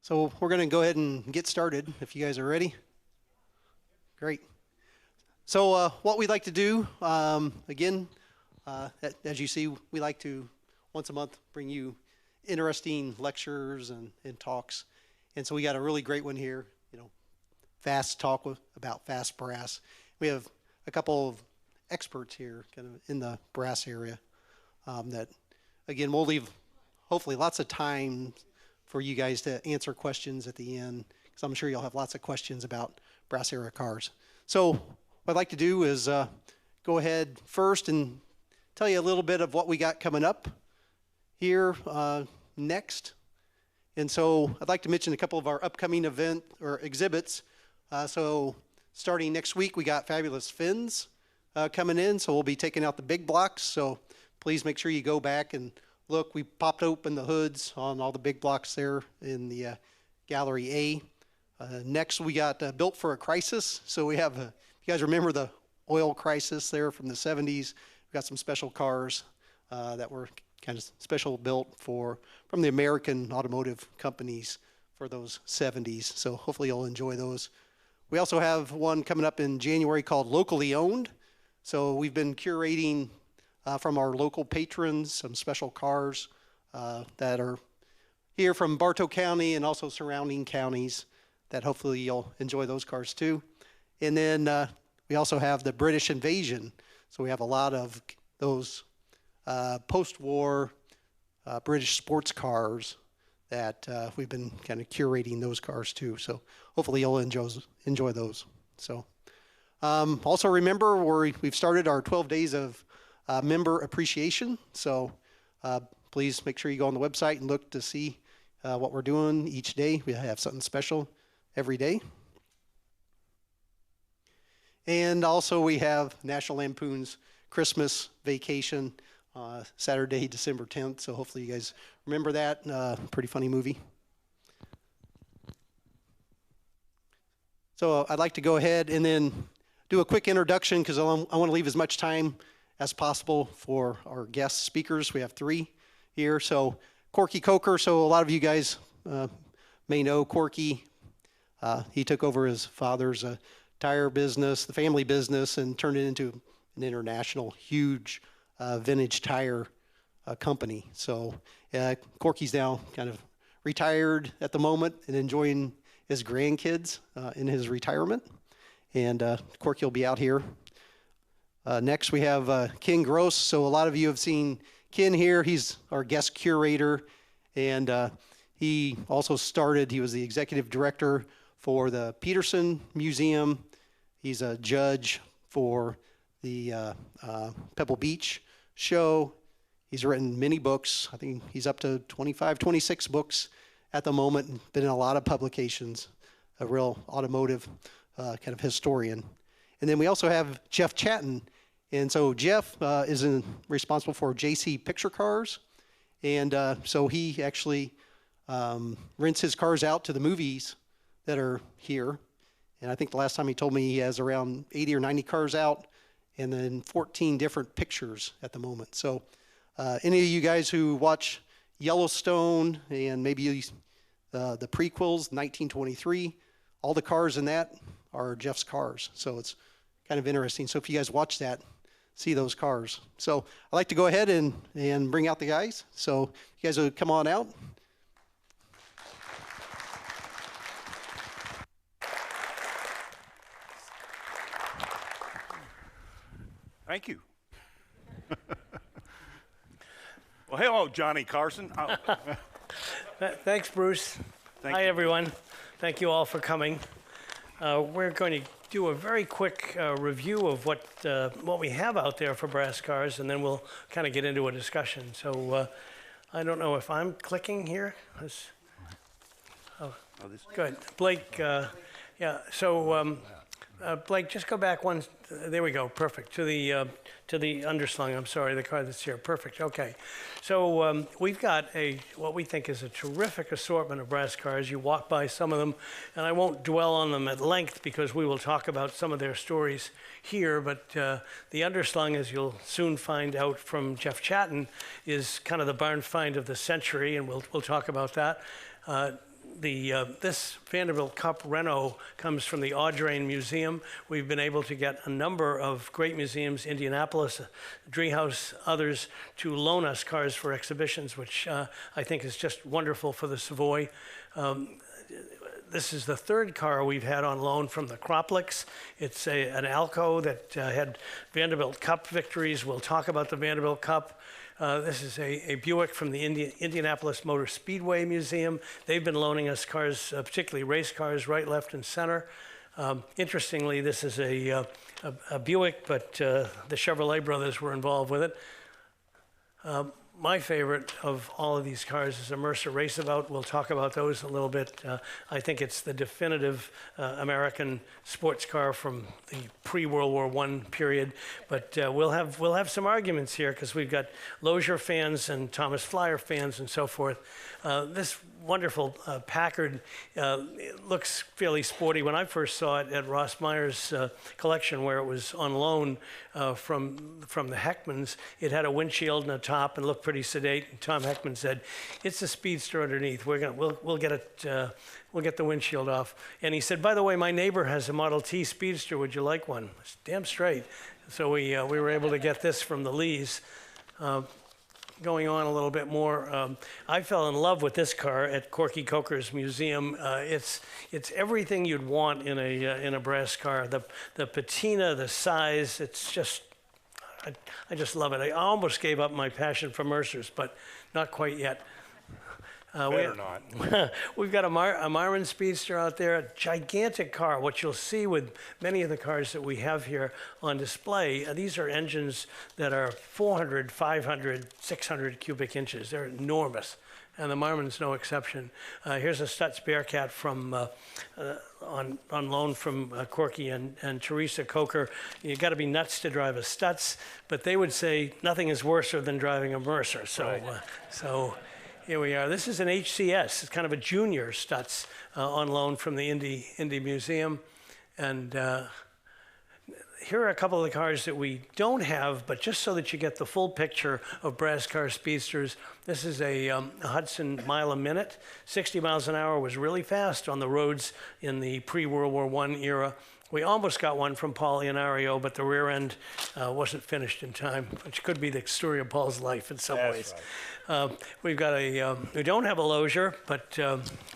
So we're going to go ahead and get started if you guys are ready. Great. So what we'd like to do, again, as you see, we like to once a month bring you interesting lectures and talks. And so we got a really great one here, fast talk about fast brass. We have a couple of experts here kind of in the brass area that, again, we'll leave hopefully lots of time for you guys to answer questions at the end, because I'm sure you'll have lots of questions about brass era cars. So what I'd like to do is go ahead first and tell you a little bit of what we got coming up here next. And so I'd like to mention a couple of our upcoming event or exhibits. So starting next week, we got Fabulous Fins coming in. So we'll be taking out the big blocks. So please make sure you go back and look. We popped open the hoods on all the big blocks there in the Gallery A. Next, we got Built for a Crisis. So we have, if you guys remember the oil crisis there from the 70s, we've got some special cars that were kind of special built from the American automotive companies for those 70s. So hopefully you'll enjoy those. We also have one coming up in January called Locally Owned. So we've been curating from our local patrons some special cars that are here from Bartow County and also surrounding counties that hopefully you'll enjoy those cars too. And then we also have the British Invasion. So we have a lot of those post-war British sports cars that we've been kind of curating those cars too. So hopefully you'll enjoy those. So also remember we've started our 12 days of member appreciation. So please make sure you go on the website and look to see what we're doing each day. We have something special every day. And also we have National Lampoon's Christmas Vacation, Saturday, December 10th. So hopefully you guys remember that. Pretty funny movie. So I'd like to go ahead and then do a quick introduction because I want to leave as much time as possible for our guest speakers. We have 3 here. So Corky Coker, so a lot of you guys may know Corky. He took over his father's tire business, the family business, and turned it into an international, huge vintage tire company. So Corky's now kind of retired at the moment and enjoying his grandkids in his retirement. And Corky will be out here. Next, we have Ken Gross. So a lot of you have seen Ken here. He's our guest curator. And he also he was the executive director for the Peterson Museum. He's a judge for the Pebble Beach show. He's written many books. I think he's up to 25, 26 books at the moment. Been in a lot of publications, a real automotive kind of historian. And then we also have Jeff Chattin. And so Jeff is responsible for JC Picture Cars. And so he actually rents his cars out to the movies that are here. And I think the last time he told me he has around 80 or 90 cars out and then 14 different pictures at the moment. So any of you guys who watch Yellowstone and maybe the prequels, 1923, all the cars in that are Jeff's cars. So it's kind of interesting. So if you guys watch that, see those cars. So I'd like to go ahead and bring out the guys. So you guys will come on out. Thank you. Well, hello, Johnny Carson. Thanks, Bruce. Hi, everyone. Thank you all for coming. We're going to do a very quick review of what we have out there for brass cars, and then we'll kind of get into a discussion. So I don't know if I'm clicking here. Good. Blake, yeah, so Blake, just go back one. There we go. Perfect. To the underslung. I'm sorry, the car that's here. Perfect. Okay. So we've got what we think is a terrific assortment of brass cars. You walk by some of them, and I won't dwell on them at length because we will talk about some of their stories here. But the underslung, as you'll soon find out from Jeff Chattin, is kind of the barn find of the century, and we'll talk about that. This Vanderbilt Cup Renault comes from the Audrain Museum. We've been able to get a number of great museums, Indianapolis, Driehaus, others, to loan us cars for exhibitions, which I think is just wonderful for the Savoy. This is the third car we've had on loan from the Croplix. It's an Alco that had Vanderbilt Cup victories. We'll talk about the Vanderbilt Cup. This is a Buick from the Indianapolis Motor Speedway Museum. They've been loaning us cars, particularly race cars, right, left, and center. Interestingly, this is a Buick, but the Chevrolet brothers were involved with it. My favorite of all of these cars is a Mercer Raceabout. We'll talk about those a little bit. I think it's the definitive American sports car from the pre-World War I period. But we'll have some arguments here because we've got Lozier fans and Thomas Flyer fans and so forth. This wonderful Packard looks fairly sporty. When I first saw it at Ross Meyer's collection, where it was on loan from the Heckmans, it had a windshield and a top and looked pretty sedate. And Tom Heckman said, "It's a speedster underneath. We'll get it. We'll get the windshield off." And he said, "By the way, my neighbor has a Model T Speedster. Would you like one?" It's damn straight. So we were able to get this from the Lees. Going on a little bit more, I fell in love with this car at Corky Coker's museum. It's everything you'd want in a brass car. The patina, the size. It's just I just love it. I almost gave up my passion for Mercers, but not quite yet. Better not. We've got a Myron Speedster out there, a gigantic car. What you'll see with many of the cars that we have here on display, these are engines that are 400, 500, 600 cubic inches. They're enormous, and the Myron's no exception. Here's a Stutz Bearcat from on loan from Corky and Teresa Coker. You got to be nuts to drive a Stutz, but they would say nothing is worse than driving a Mercer. So, right. Here we are. This is an HCS. It's kind of a junior Stutz on loan from the Indy Museum. And here are a couple of the cars that we don't have, but just so that you get the full picture of brass car speedsters. This is a Hudson mile a minute. 60 miles an hour was really fast on the roads in the pre-World War I era. We almost got one from Paul Ionario, but the rear end wasn't finished in time, which could be the story of Paul's life in some ways. Right. We've got we don't have a Lozier, but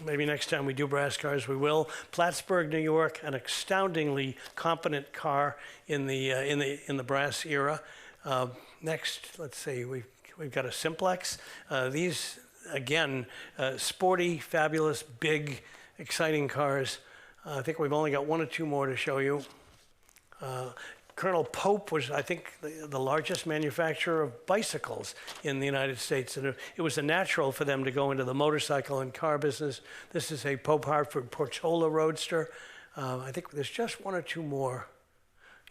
maybe next time we do brass cars, we will. Plattsburgh, New York, an astoundingly competent car in the brass era. Next, let's see, we've got a Simplex. These, again, sporty, fabulous, big, exciting cars. I think we've only got one or two more to show you. Colonel Pope was, I think, the largest manufacturer of bicycles in the United States. And it was a natural for them to go into the motorcycle and car business. This is a Pope Hartford Portola Roadster. I think there's just one or two more.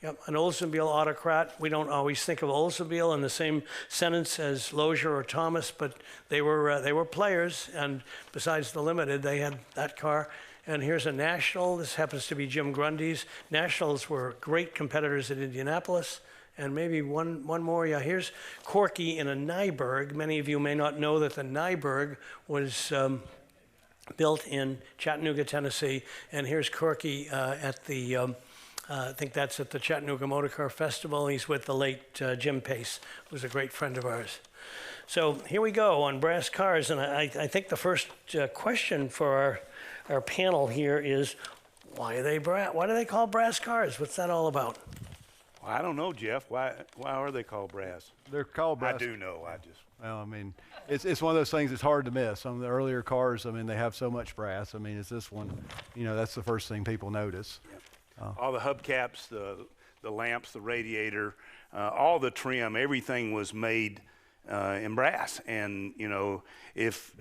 Yep, an Oldsmobile Autocrat. We don't always think of Oldsmobile in the same sentence as Lozier or Thomas, but they were players. And besides the Limited, they had that car. And here's a National. This happens to be Jim Grundy's. Nationals were great competitors at Indianapolis. And maybe one more. Yeah, here's Corky in a Nyberg. Many of you may not know that the Nyberg was built in Chattanooga, Tennessee. And here's Corky at the, I think that's at the Chattanooga Motor Car Festival. He's with the late Jim Pace, who was a great friend of ours. So here we go on brass cars. And I think the first question for our panel here is, why do they call brass cars? What's that all about? Well, I don't know, Jeff. Why are they called brass? They're called brass. I do know. Well, I mean, it's one of those things that's hard to miss. Some of the earlier cars, I mean, they have so much brass. I mean, it's this one, that's the first thing people notice. Yep. All the hubcaps, the lamps, the radiator, all the trim, everything was made in brass. And if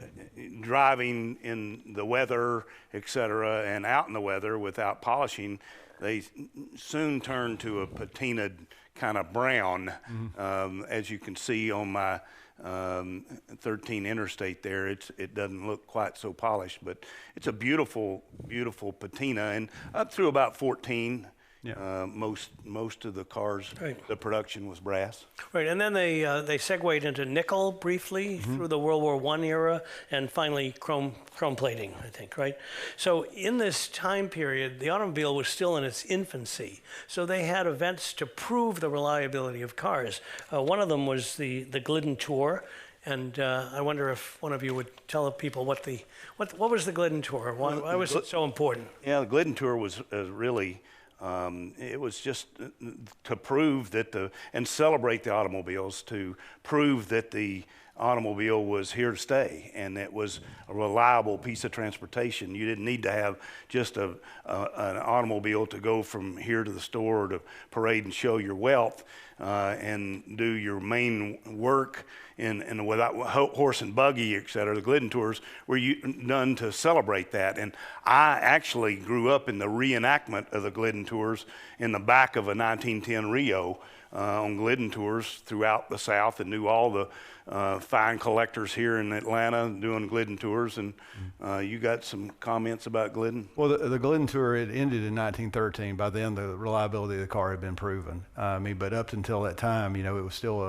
driving in the weather, etc., and out in the weather without polishing, they soon turn to a patinaed kind of brown. Mm-hmm. As you can see on my 13 Interstate there, it doesn't look quite so polished, but it's a beautiful, beautiful patina. And up through about 14, Yeah. Most of the cars, Right. the production was brass. Right, and then they segued into nickel briefly through the World War I era, and finally chrome plating, I think, right? So in this time period, the automobile was still in its infancy. So they had events to prove the reliability of cars. One of them was the Glidden Tour, and I wonder if one of you would tell people what was the Glidden Tour? Why was it so important? Yeah, the Glidden Tour was really, it was just to prove that and celebrate the automobiles, to prove that the automobile was here to stay and it was a reliable piece of transportation. You didn't need to have just an automobile to go from here to the store to parade and show your wealth and do your main work and without horse and buggy, et cetera. The Glidden Tours were done to celebrate that. And I actually grew up in the reenactment of the Glidden Tours in the back of a 1910 Rio on Glidden Tours throughout the South, and knew all the fine collectors here in Atlanta doing Glidden Tours. And you got some comments about Glidden? Well, the Glidden Tour, it ended in 1913. By then, the reliability of the car had been proven. But up until that time, it was still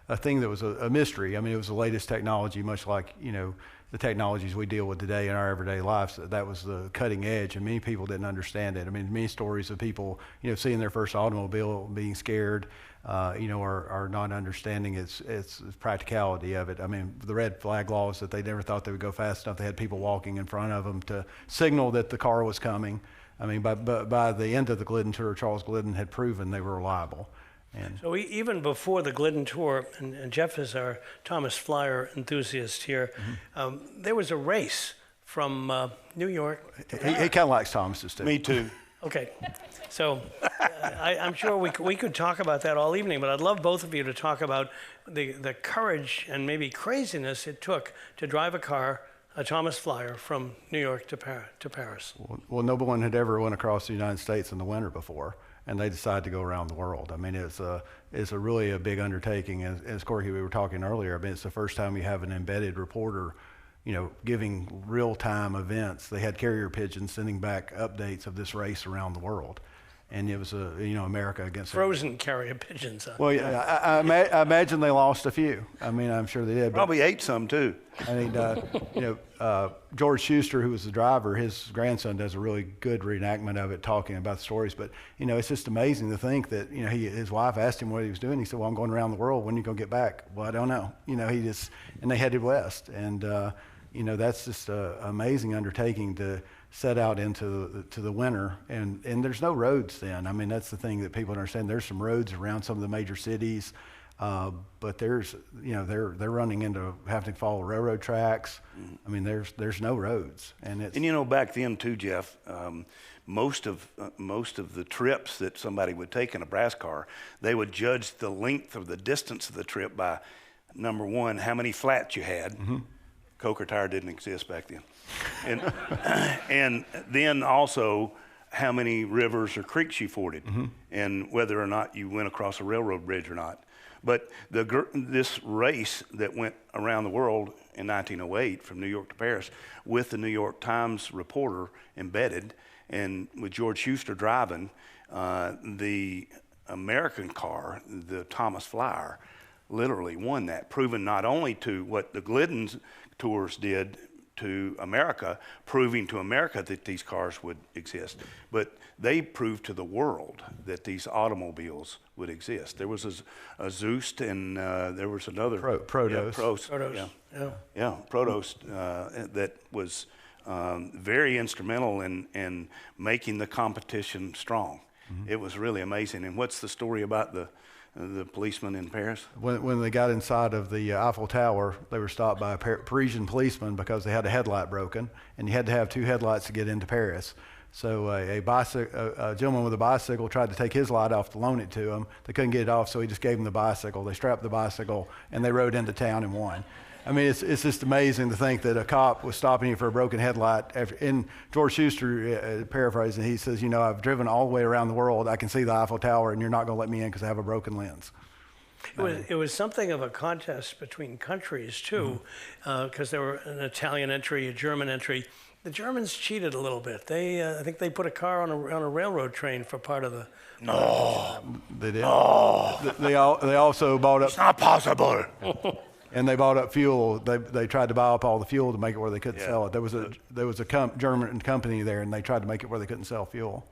a thing that was a mystery. It was the latest technology, much like, the technologies we deal with today in our everyday lives. That was the cutting edge, and many people didn't understand it. Many stories of people, seeing their first automobile, being scared, are not understanding its practicality of it. The red flag laws, that they never thought they would go fast enough. They had people walking in front of them to signal that the car was coming. By the end of the Glidden Tour, Charles Glidden had proven they were reliable. So even before the Glidden Tour, and Jeff is our Thomas Flyer enthusiast here, there was a race from New York. He kind of likes Thomas's too. Me too. Okay, so I'm sure we could talk about that all evening, but I'd love both of you to talk about the courage and maybe craziness it took to drive a Thomas Flyer from New York to Paris. Well, no one had ever went across the United States in the winter before, and they decided to go around the world. It's a really a big undertaking. As Corky, we were talking earlier, it's the first time you have an embedded reporter, giving real-time events. They had carrier pigeons sending back updates of this race around the world. And it was America against frozen carrier pigeons. Well, yeah, I imagine they lost a few. I'm sure they did. Probably ate some too. George Schuster, who was the driver, his grandson does a really good reenactment of it, talking about the stories. But it's just amazing to think that his wife asked him what he was doing. He said, "Well, I'm going around the world. When are you going to get back?" "Well, I don't know." And they headed west, and that's just an amazing undertaking to set out into the winter, and there's no roads then. That's the thing that people don't understand. There's some roads around some of the major cities, but there's they're running into having to follow railroad tracks. There's no roads, and back then too, Jeff. Most of the trips that somebody would take in a brass car, they would judge the length of the distance of the trip by, number one, how many flats you had. Coker tire didn't exist back then. And then also how many rivers or creeks you forded, and whether or not you went across a railroad bridge or not. But this race that went around the world in 1908 from New York to Paris with the New York Times reporter embedded, and with George Schuster driving, the American car, the Thomas Flyer, literally won that, proving not only to what the Glidden Tours did to America, proving to America that these cars would exist, but they proved to the world that these automobiles would exist. There was a Zoost, and there was another Protos. Protos that was very instrumental in making the competition strong. It was really amazing. And what's the story about the policeman in Paris? When they got inside of the Eiffel Tower, they were stopped by a Parisian policeman because they had a headlight broken, and you had to have two headlights to get into Paris. So a gentleman with a bicycle tried to take his light off to loan it to him. They couldn't get it off, so he just gave him the bicycle. They strapped the bicycle, and they rode into town and won. It's just amazing to think that a cop was stopping you for a broken headlight. And George Schuster, paraphrasing, he says, "I've driven all the way around the world. I can see the Eiffel Tower, and you're not going to let me in because I have a broken lens." It was something of a contest between countries too, because there were an Italian entry, a German entry, the Germans cheated a little bit. They, I think they put a car on a railroad train for part of the. They did. They also bought up. It's not possible. And they bought up fuel. They tried to buy up all the fuel to make it where they couldn't sell it. There was a German company there, and they tried to make it where they couldn't sell fuel.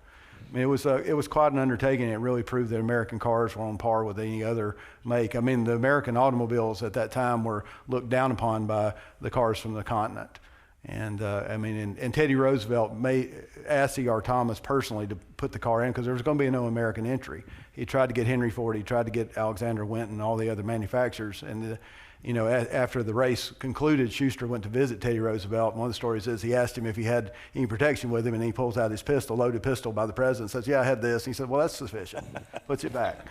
I mean, it was quite an undertaking. It really proved that American cars were on par with any other make. I mean, the American automobiles at that time were looked down upon by the cars from the continent. And I mean, and Teddy Roosevelt asked C.R. Thomas personally to put the car in because there was going to be no American entry. He tried to get Henry Ford, he tried to get Alexander Winton, and all the other manufacturers. And you know, after the race concluded, Schuster went to visit Teddy Roosevelt. And one of the stories is he asked him if he had any protection with him, and he pulls out his pistol, loaded pistol by the president, and says, "Yeah, I had this." And he said, "Well, that's sufficient." Puts it back.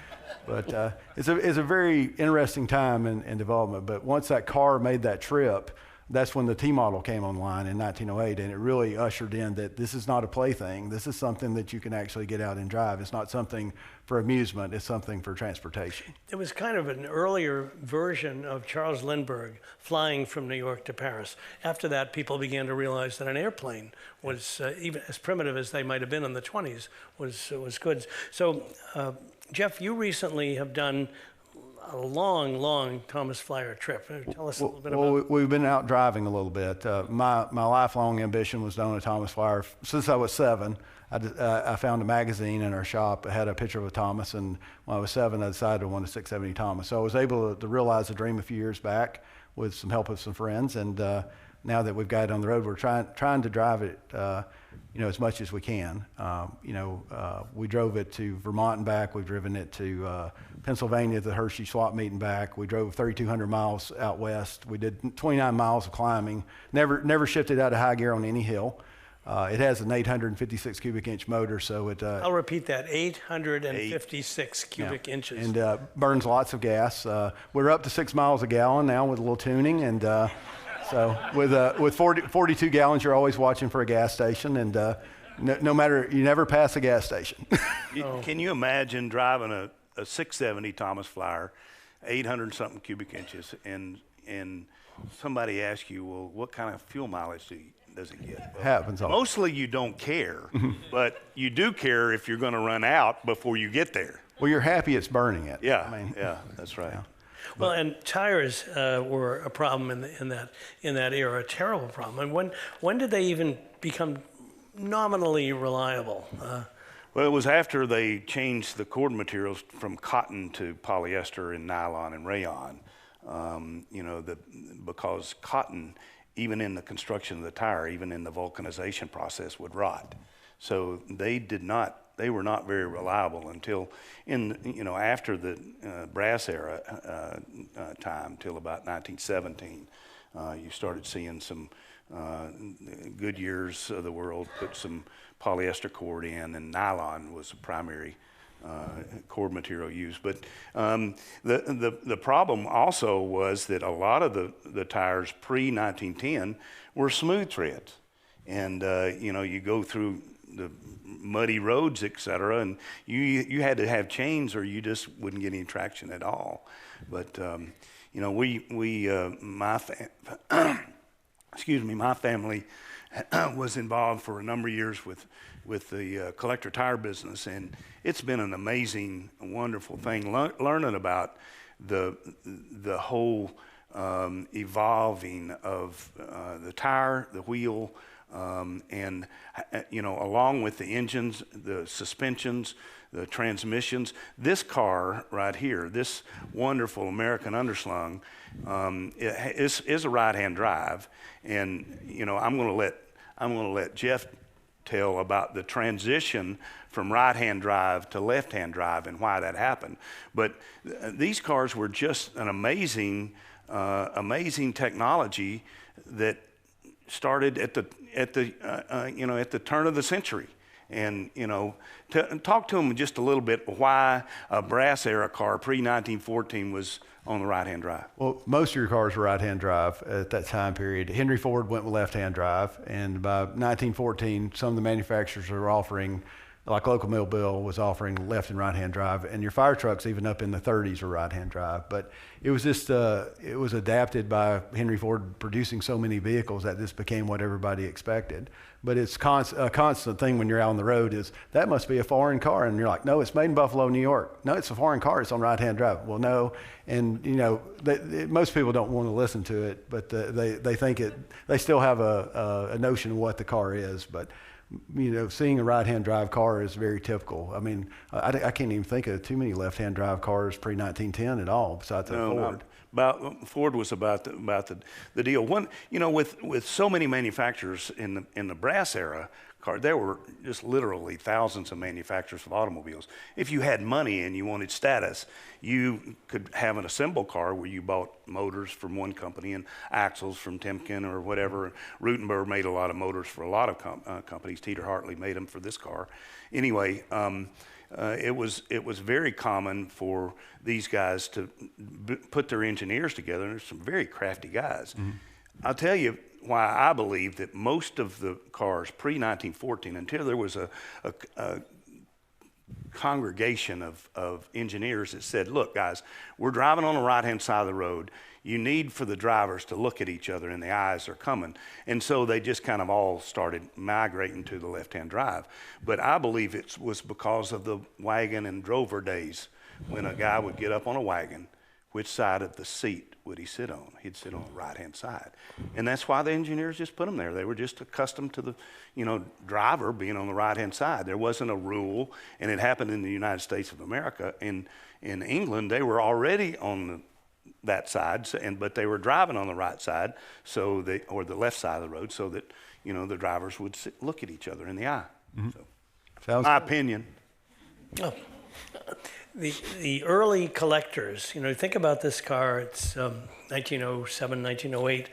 But it's a very interesting time in development. But once that car made that trip, that's when the T model came online in 1908, and it really ushered in that this is not a plaything. This is something that you can actually get out and drive. It's not something for amusement. It's something for transportation. It was kind of an earlier version of Charles Lindbergh flying from New York to Paris. After that, people began to realize that an airplane was, even as primitive as they might have been in the 20s, was good. So, Jeff, you recently have done a long Thomas Flyer trip. Tell us a little bit about it. Well, we've been out driving a little bit. My lifelong ambition was to own a Thomas Flyer. Since I was 7, I found a magazine in our shop that had a picture of a Thomas, and when I was 7, I decided I wanted a 670 Thomas. So I was able to realize the dream a few years back with some help of some friends, and now that we've got it on the road, we're trying to drive it, as much as we can. We drove it to Vermont and back. We've driven it to Pennsylvania, the Hershey swap meet and back. We drove 3,200 miles out west. We did 29 miles of climbing. Never shifted out of high gear on any hill. It has an 856 cubic inch motor, so it. I'll repeat that: 856 cubic inches. And burns lots of gas. We're up to 6 miles a gallon now with a little tuning, and so with 42 gallons, you're always watching for a gas station, and no matter, you never pass a gas station. Can you imagine driving a 670 Thomas Flyer, 800 something cubic inches, and somebody asks you, well, what kind of fuel mileage does it get? Well, happens all. Mostly you don't care, but you do care if you're going to run out before you get there. Well, you're happy it's burning it. Yeah, yeah, that's right. Yeah. Well, and tires were a problem in that era, a terrible problem. And when did they even become nominally reliable? Well, it was after they changed the cord materials from cotton to polyester and nylon and rayon. Because cotton, even in the construction of the tire, even in the vulcanization process, would rot. So they were not very reliable until after the brass era time, till about 1917. You started seeing some Goodyears of the world put some polyester cord in, and nylon was the primary cord material used. But the problem also was that a lot of the tires pre-1910 were smooth treads, and you go through the muddy roads, etc., and you had to have chains or you just wouldn't get any traction at all. But my family was involved for a number of years with the collector tire business, and it's been an amazing, wonderful thing learning about the whole evolving of the tire, the wheel, and along with the engines, the suspensions, the transmissions. This car right here, this wonderful American underslung, is a right-hand drive, and I'm going to let Jeff tell about the transition from right-hand drive to left-hand drive and why that happened. But these cars were just an amazing technology that started at the turn of the century. And talk to them just a little bit why a brass era car pre-1914 was on the right-hand drive. Well, most of your cars were right-hand drive at that time period. Henry Ford went with left-hand drive, and by 1914, some of the manufacturers were offering like Auotmobile was offering left and right-hand drive, and your fire trucks even up in the 30s were right-hand drive. But it was just, it was adapted by Henry Ford producing so many vehicles that this became what everybody expected. But it's a constant thing when you're out on the road is, that must be a foreign car. And you're like, no, it's made in Buffalo, New York. No, it's a foreign car. It's on right-hand drive. Well, no. And, you know, most people don't want to listen to it, but they think they still have a notion of what the car is. But, you know, seeing a right-hand drive car is very typical. I mean, I can't even think of too many left-hand drive cars pre-1910 at all, besides a Ford. Ford was about the deal. One, you know, with so many manufacturers in the brass era car, there were just literally thousands of manufacturers of automobiles. If you had money and you wanted status, you could have an assemble car where you bought motors from one company and axles from Timken or whatever. Rutenberg made a lot of motors for a lot of companies. Teeter Hartley made them for this car. Anyway. It was very common for these guys to put their engineers together, and there's some very crafty guys. Mm-hmm. I'll tell you why I believe that most of the cars pre-1914, until there was a congregation of engineers that said, look, guys, we're driving on the right-hand side of the road. You need for the drivers to look at each other and the eyes are coming. And so they just kind of all started migrating to the left-hand drive. But I believe it was because of the wagon and drover days when a guy would get up on a wagon, which side of the seat would he sit on? He'd sit on the right-hand side. And that's why the engineers just put them there. They were just accustomed to the, you know, driver being on the right-hand side. There wasn't a rule, and it happened in the United States of America. In England, they were already on that side, but they were driving on the right side, or the left side of the road, so that, you know, the drivers would look at each other in the eye. Mm-hmm. So, my opinion. Oh. The early collectors, you know, think about this car. It's 1907, 1908.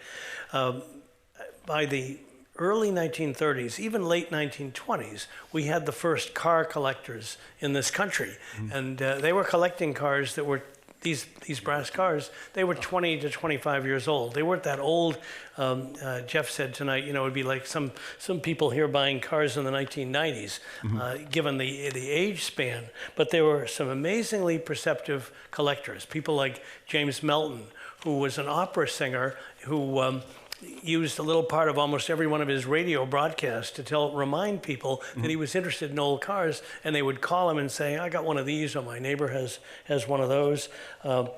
By the early 1930s, even late 1920s, we had the first car collectors in this country, and they were collecting cars that were. These brass cars, they were 20 to 25 years old. They weren't that old. Jeff said tonight, you know, it would be like some people here buying cars in the 1990s, given the age span. But there were some amazingly perceptive collectors, people like James Melton, who was an opera singer who used a little part of almost every one of his radio broadcasts to remind people that he was interested in old cars, and they would call him and say, I got one of these, or my neighbor has one of those. And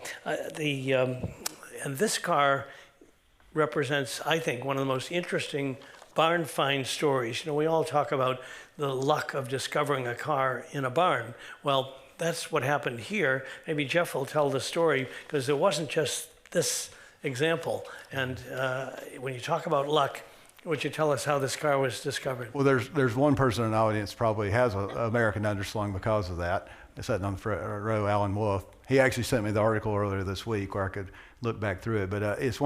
this car represents, I think, one of the most interesting barn find stories. You know, we all talk about the luck of discovering a car in a barn. Well, that's what happened here. Maybe Jeff will tell the story, because it wasn't just this example. And when you talk about luck, would you tell us how this car was discovered? Well, there's one person in the audience probably has an American underslung because of that. Sitting on the front row, Alan Wolf. He actually sent me the article earlier this week where I could look back through it. But it's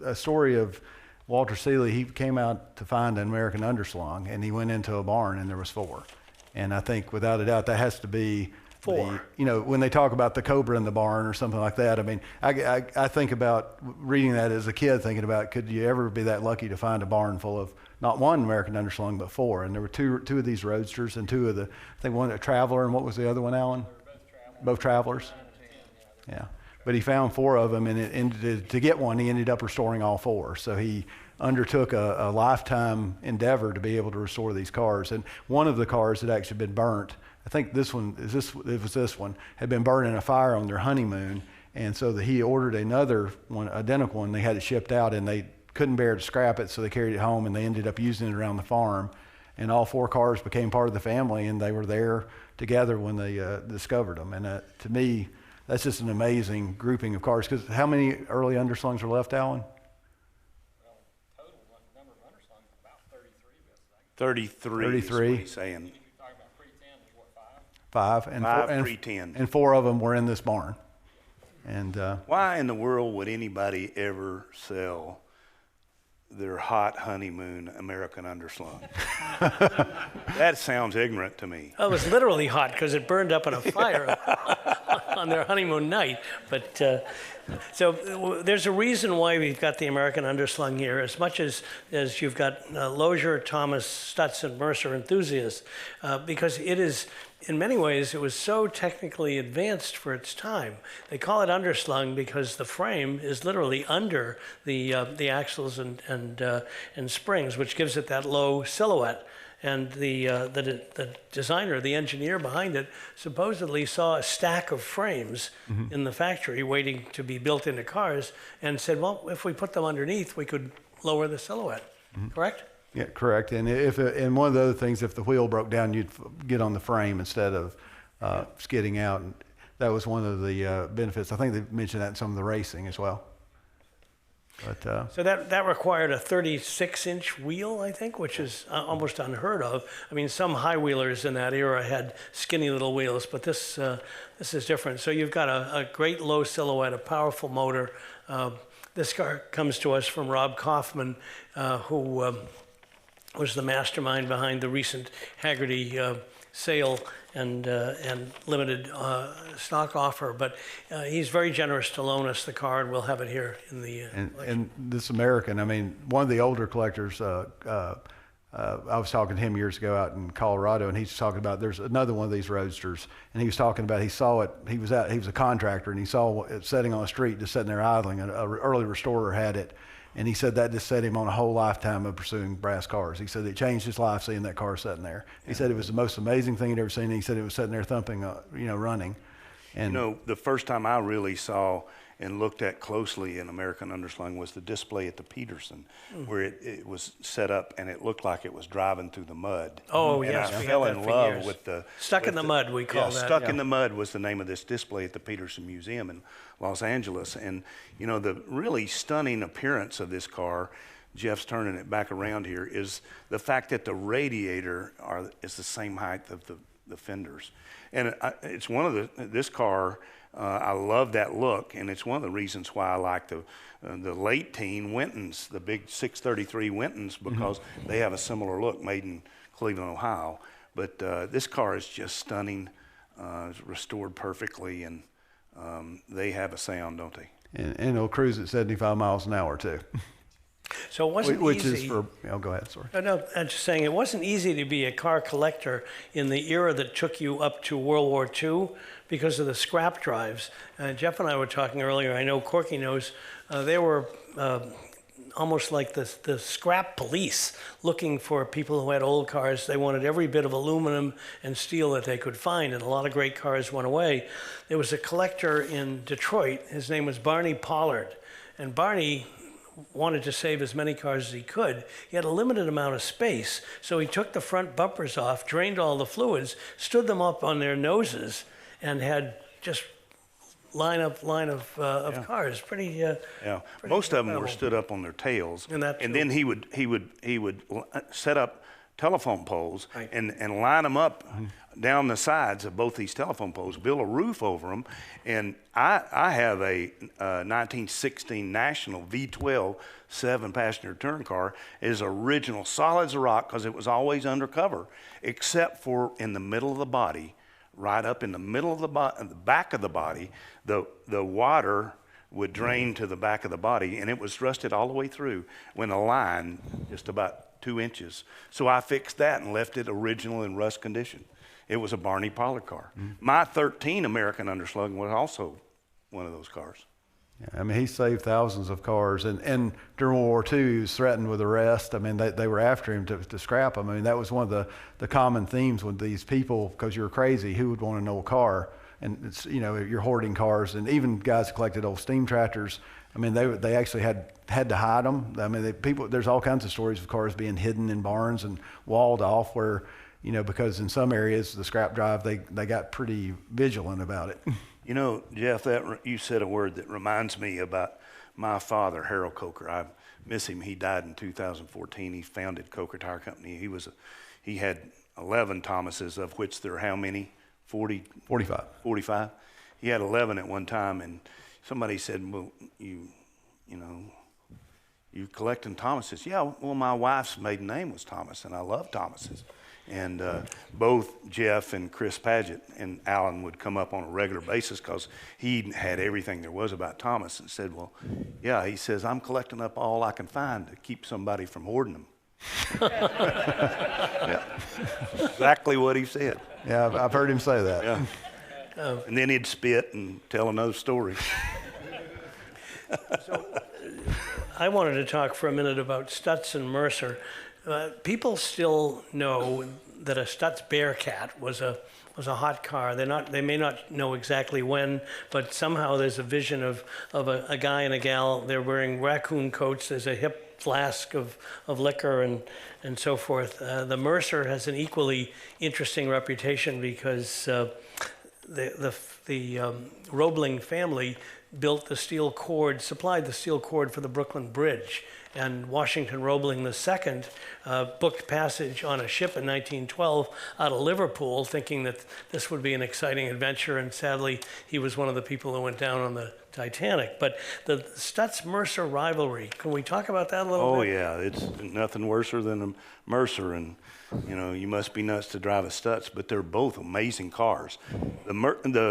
a story of Walter Seeley. He came out to find an American underslung, and he went into a barn, and there was 4. And I think without a doubt that has to be 4. You know, when they talk about the cobra in the barn or something like that, I mean, I think about reading that as a kid, thinking about, could you ever be that lucky to find a barn full of not one American underslung, but 4? And there were two of these roadsters and 2 of the, I think one a Traveler, and what was the other one, Alan? Both Travelers. Yeah. But he found 4 of them, and to get one, he ended up restoring all 4. So he undertook a lifetime endeavor to be able to restore these cars. And one of the cars had actually been burnt. I think this one, had been burned in a fire on their honeymoon. And so he ordered another one, identical one. They had it shipped out, and they couldn't bear to scrap it, so they carried it home, and they ended up using it around the farm. And all 4 cars became part of the family, and they were there together when they discovered them. And to me, that's just an amazing grouping of cars. Because how many early underslungs are left, Alan? Well, total number of underslungs is about 33. 33 is what he's saying. You're talking about pre-10, there's what, 5? And 5 pre-10. And 4 of them were in this barn. And why in the world would anybody ever sell their hot honeymoon American underslung? That sounds ignorant to me. Oh, it was literally hot because it burned up in a fire. on their honeymoon night. But there's a reason why we've got the American underslung here. As much as you've got Lozier, Thomas, Stutz, Mercer enthusiasts, because it is, in many ways, it was so technically advanced for its time. They call it underslung because the frame is literally under the axles and springs, which gives it that low silhouette. And the designer, the engineer behind it, supposedly saw a stack of frames in the factory waiting to be built into cars and said, well, if we put them underneath, we could lower the silhouette. Correct? Yeah, correct. And and one of the other things, if the wheel broke down, you'd get on the frame instead of skidding out. And that was one of the benefits. I think they mentioned that in some of the racing as well. But, so that required a 36-inch wheel, I think, which is almost unheard of. I mean, some high wheelers in that era had skinny little wheels, but this is different. So you've got a great low silhouette, a powerful motor. This car comes to us from Rob Kaufman, who was the mastermind behind the recent Haggerty sale and limited stock offer. But he's very generous to loan us the car, and we'll have it here in the and this American, I mean, one of the older collectors, I was talking to him years ago out in Colorado, and he's talking about there's another one of these roadsters, and he was talking about he saw it. He was a contractor, and he saw it sitting on the street, just sitting there idling. An early restorer had it. And he said that just set him on a whole lifetime of pursuing brass cars. He said it changed his life seeing that car sitting there. He said it was the most amazing thing he'd ever seen. He said it was sitting there thumping, running. And the first time I really saw and looked at closely in American Underslung was the display at the Peterson, where it was set up and it looked like it was driving through the mud. Oh, and yes, I we fell had in that for love years. with the Stuck in the Mud, we call that. Stuck in the Mud was the name of this display at the Peterson Museum in Los Angeles. And the really stunning appearance of this car, Jeff's turning it back around here, is the fact that the radiator is the same height of the fenders. And it's one of this car, I love that look, and it's one of the reasons why I like the late teen Wintons, the big 633 Wintons, because they have a similar look, made in Cleveland, Ohio. But this car is just stunning, it's restored perfectly, and they have a sound, don't they? And it'll cruise at 75 miles an hour too. So it wasn't Which easy. is for, go ahead, sorry. No, I'm just saying it wasn't easy to be a car collector in the era that took you up to World War II because of the scrap drives. Jeff and I were talking earlier, I know Corky knows, they were almost like the scrap police looking for people who had old cars. They wanted every bit of aluminum and steel that they could find, and a lot of great cars went away. There was a collector in Detroit, his name was Barney Pollard, and Barney wanted to save as many cars as he could. He had a limited amount of space, so he took the front bumpers off, drained all the fluids, stood them up on their noses, and had just line of cars. Pretty. Most of them were stood up on their tails, And then he would set up telephone poles Right. and line them up down the sides of both these telephone poles, build a roof over them. And I have a 1916 National V12 7-passenger touring car. It is original, solid as a rock, because it was always undercover, except for in the middle of the body, right up in the middle of the back of the body, the water would drain to the back of the body, and it was rusted all the way through when a line just about 2 inches. So I fixed that and left it original in rust condition. It was a Barney Pollard car. My 13 American Underslung was also one of those cars. Yeah, I mean, he saved thousands of cars, and during World War II, he was threatened with arrest. I mean, they were after him to scrap him. I mean, that was one of the common themes with these people, because you're crazy, who would want an old car? And it's, you're hoarding cars, and even guys who collected old steam tractors. I mean, they actually had to hide them. I mean, there's all kinds of stories of cars being hidden in barns and walled off where, because in some areas, the scrap drive, they got pretty vigilant about it. Jeff, you said a word that reminds me about my father, Harold Coker. I miss him. He died in 2014. He founded Coker Tire Company. He had 11 Thomases, of which there are how many? 45. 45. He had 11 at one time, and somebody said, well, you collecting Thomases? Yeah, well, my wife's maiden name was Thomas, and I love Thomases. And both Jeff and Chris Paget and Alan would come up on a regular basis because he had everything there was about Thomas, and said, well, yeah, he says, I'm collecting up all I can find to keep somebody from hoarding them. Yeah. Exactly what he said. Yeah, I've heard him say that. Yeah. And then he'd spit and tell another story. I wanted to talk for a minute about Stutz and Mercer. People still know that a Stutz Bearcat was a hot car. They may not know exactly when, but somehow there's a vision of a guy and a gal. They're wearing raccoon coats. There's a hip flask of liquor and so forth. The Mercer has an equally interesting reputation because the Roebling family built the steel cord, supplied the steel cord for the Brooklyn Bridge. And Washington Roebling II booked passage on a ship in 1912 out of Liverpool, thinking that this would be an exciting adventure. And sadly, he was one of the people who went down on the Titanic. But the Stutz-Mercer rivalry, can we talk about that a little bit? Oh, yeah. It's nothing worse than a Mercer. And, you know, you must be nuts to drive a Stutz, but they're both amazing cars. The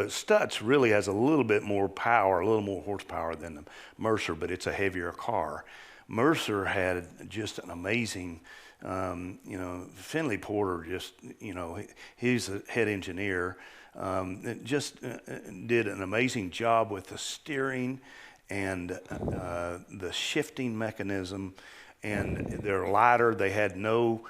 Stutz really has a little bit more power, a little more horsepower than the Mercer, but it's a heavier car. Mercer had just an amazing, you know, Finley Porter just, you know, he's a head engineer, just did an amazing job with the steering and the shifting mechanism, and they're lighter. They had no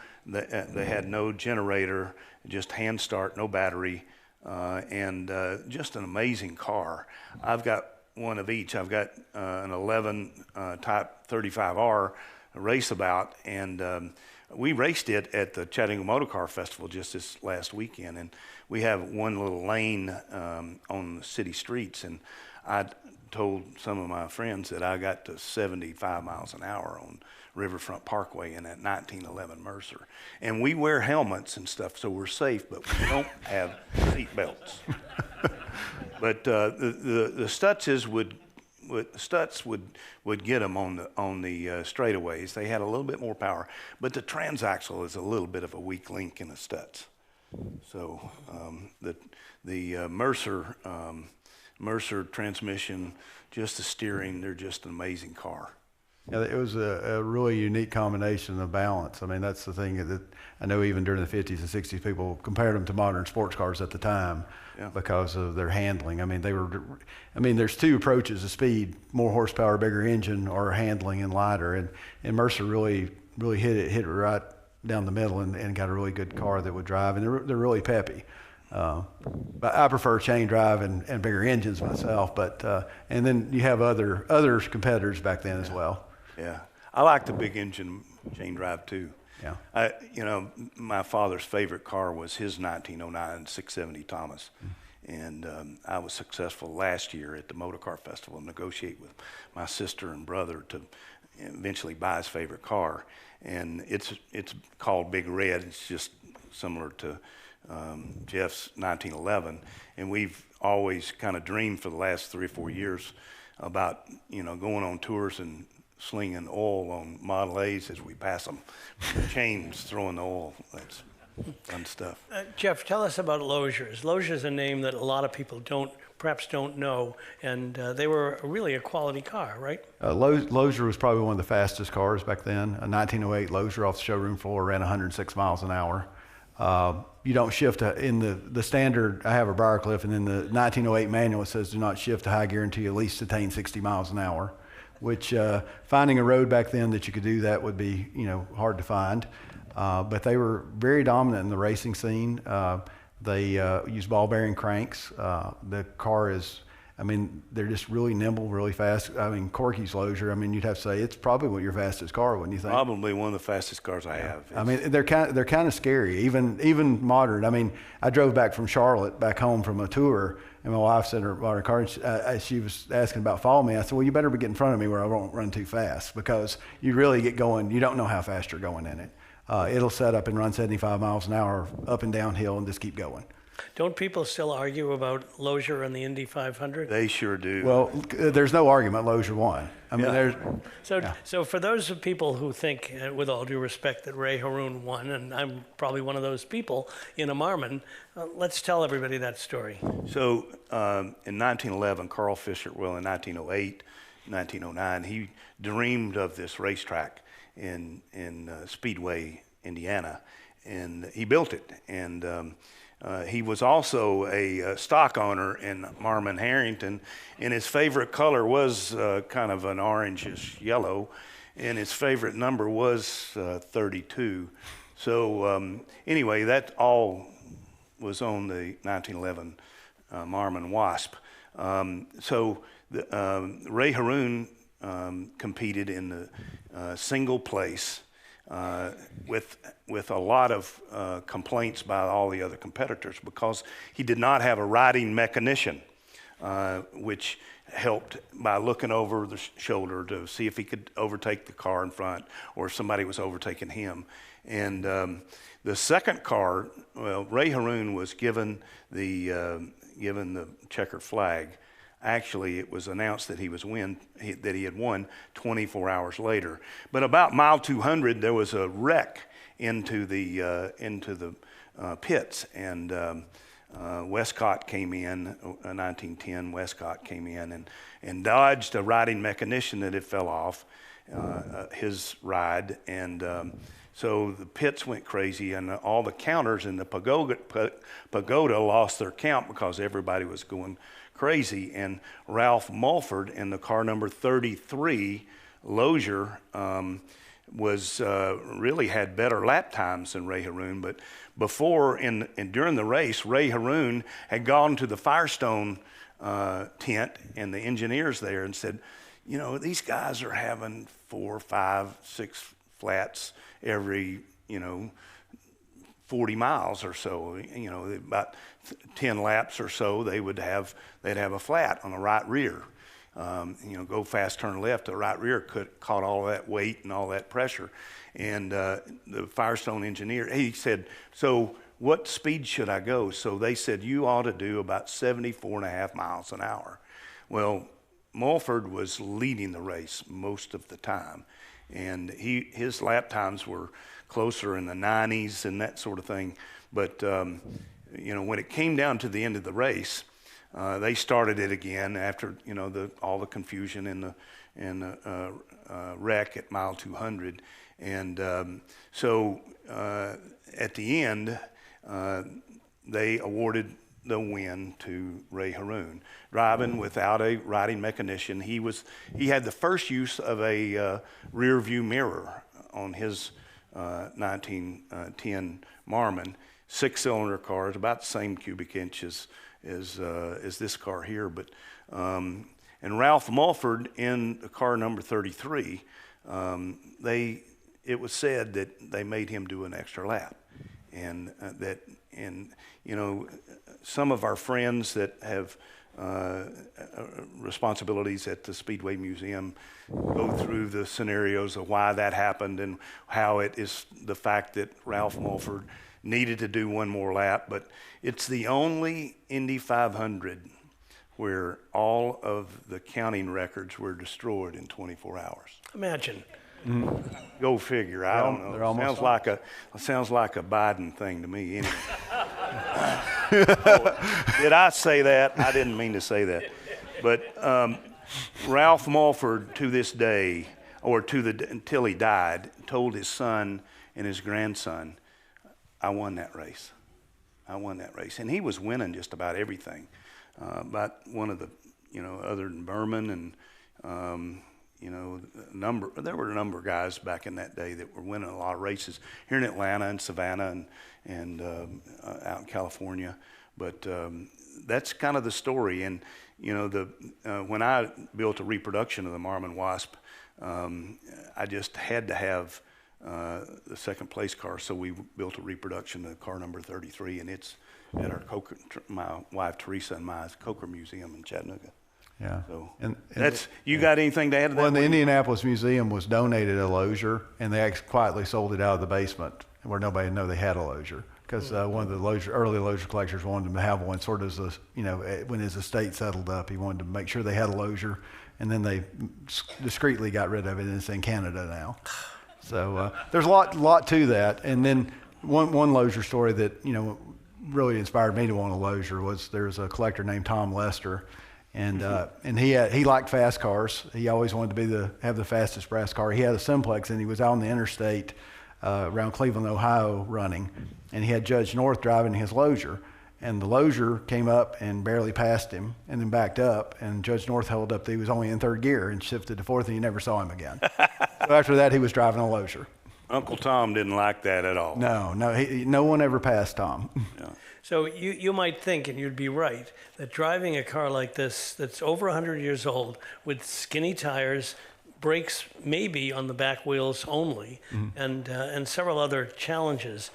generator, just hand start, no battery, and just an amazing car. I've got one of each. I've got an 11 Type 35R raceabout, and we raced it at the Chattin Motor Car Festival just this last weekend, and we have one little lane on the city streets, and I told some of my friends that I got to 75 miles an hour on Riverfront Parkway in that 1911 Mercer. And we wear helmets and stuff, so we're safe, but we don't have seat belts. But the Stutzes would get them on the straightaways. They had a little bit more power, but the transaxle is a little bit of a weak link in a Stutz. So the Mercer transmission, just the steering, they're just an amazing car. Yeah, it was a really unique combination of balance. I mean, that's the thing that I know even during the 50s and 60s, people compared them to modern sports cars at the time because of their handling. I mean, there's two approaches to speed: more horsepower, bigger engine, or handling and lighter. And Mercer really hit it right down the middle and got a really good car that would drive. And they're really peppy. But I prefer chain drive and bigger engines myself. But and then you have other competitors back then as well. Yeah, I like the big engine chain drive too. Yeah. You know, my father's favorite car was his 1909 670 Thomas. And I was successful last year at the Motor Car Festival to negotiate with my sister and brother to eventually buy his favorite car. And it's called Big Red. It's just similar to Jeff's 1911. And we've always kind of dreamed for the last 3 or 4 years about, you know, going on tours and slinging oil on Model A's as we pass them. Chains throwing the oil. That's fun stuff. Jeff, tell us about Logers. Loger's is a name that a lot of people perhaps don't know, and they were really a quality car, right? Loger was probably one of the fastest cars back then. A 1908 Loger off the showroom floor ran 106 miles an hour. You don't shift in the standard. I have a Briarcliff, and in the 1908 manual it says do not shift to high gear until you at least attain 60 miles an hour. Which finding a road back then that you could do that would be, you know, hard to find. But they were very dominant in the racing scene. They use ball bearing cranks. The car is, I mean, they're just really nimble, really fast. I mean, Corky's Loger, I mean, you'd have to say it's probably your fastest car, wouldn't you think? Probably one of the fastest cars I have. I mean, they're kind of scary, even modern. I mean, I drove back from Charlotte back home from a tour, and my wife said her bought her car, and she was asking about following me. I said, well, you better be getting in front of me where I won't run too fast, because you really get going. You don't know how fast you're going in it. It'll set up and run 75 miles an hour up and downhill and just keep going. Don't people still argue about Lozier and the Indy 500? They sure do. Well, there's no argument. Lozier won. I mean, there's. So for those of people who think, with all due respect, that Ray Haroon won, and I'm probably one of those people in a Marmon, let's tell everybody that story. So in 1911, Carl Fisher, well, in 1908, 1909, he dreamed of this racetrack in Speedway, Indiana, and he built it. And he was also a stock owner in Marmon Harrington, and his favorite color was kind of an orangish yellow, and his favorite number was 32. So anyway, that all was on the 1911 Marmon Wasp. So Ray Haroon competed in the single place with a lot of complaints by all the other competitors because he did not have a riding mechanician, which helped by looking over the shoulder to see if he could overtake the car in front or if somebody was overtaking him. And the second car, well, Ray Haroon was given the checkered flag. Actually, it was announced that he had won 24 hours later. But about mile 200, there was a wreck into the pits, and Westcott came in. 1910, Westcott came in and dodged a riding mechanician that had fell off his ride, and so the pits went crazy, and all the counters in the pagoda lost their count because everybody was going crazy. And Ralph Mulford in the car number 33, Lozier, was really had better lap times than Ray Haroon. But before and during the race, Ray Haroon had gone to the Firestone tent and the engineers there and said, you know, these guys are having 4, 5, 6 flats every, 40 miles or so, about 10 laps or so, they'd have a flat on the right rear. Go fast, turn left, the right rear caught all that weight and all that pressure. And the Firestone engineer, he said, so what speed should I go? So they said, you ought to do about 74.5 miles an hour. Well, Mulford was leading the race most of the time, and his lap times were closer in the 90s and that sort of thing. But when it came down to the end of the race, they started it again after all the confusion and the wreck at mile 200, and so at the end they awarded the win to Ray Haroon, driving without a riding mechanician. He had the first use of a rear view mirror on his 1910 Marmon, 6-cylinder car, about the same cubic inches as this car here. But and Ralph Mulford in the car number 33, it was said that they made him do an extra lap, and some of our friends that have responsibilities at the Speedway Museum go through the scenarios of why that happened and how it is the fact that Ralph Mulford needed to do one more lap. But it's the only Indy 500 where all of the counting records were destroyed in 24 hours. Imagine. Go figure. I don't know. Sounds like a Biden thing to me. Anyway. Did I say that? I didn't mean to say that. But Ralph Mulford, to this day, until he died, told his son and his grandson, "I won that race. I won that race," and he was winning just about everything. About one of the, other than Berman and. There were a number of guys back in that day that were winning a lot of races here in Atlanta and Savannah and out in California. But that's kind of the story. And when I built a reproduction of the Marmon Wasp, I just had to have the second place car, so we built a reproduction of car number 33, and it's at our my wife Teresa and my Coker Museum in Chattanooga. Yeah. So and you got anything to add to that? Well, the Indianapolis Museum was donated a Lozier, and they quietly sold it out of the basement where nobody knew they had a Lozier. because one of the early Lozier collectors wanted him to have one, sort of as a, when his estate settled up, he wanted to make sure they had a Lozier, and then they discreetly got rid of it, and it's in Canada now. So there's a lot to that. And then one Lozier story that really inspired me to want a Lozier was there's a collector named Tom Lester, and he liked fast cars. He always wanted to have the fastest brass car. He had a Simplex, and he was out on the interstate around Cleveland, Ohio, running, and he had Judge North driving his Lozier. And the Lozier came up and barely passed him and then backed up. And Judge North held up that he was only in third gear and shifted to fourth, and you never saw him again. So after that, he was driving a Lozier. Uncle Tom didn't like that at all. No one ever passed Tom. Yeah. So you might think, and you'd be right, that driving a car like this that's over 100 years old with skinny tires, brakes maybe on the back wheels only, and several other challenges.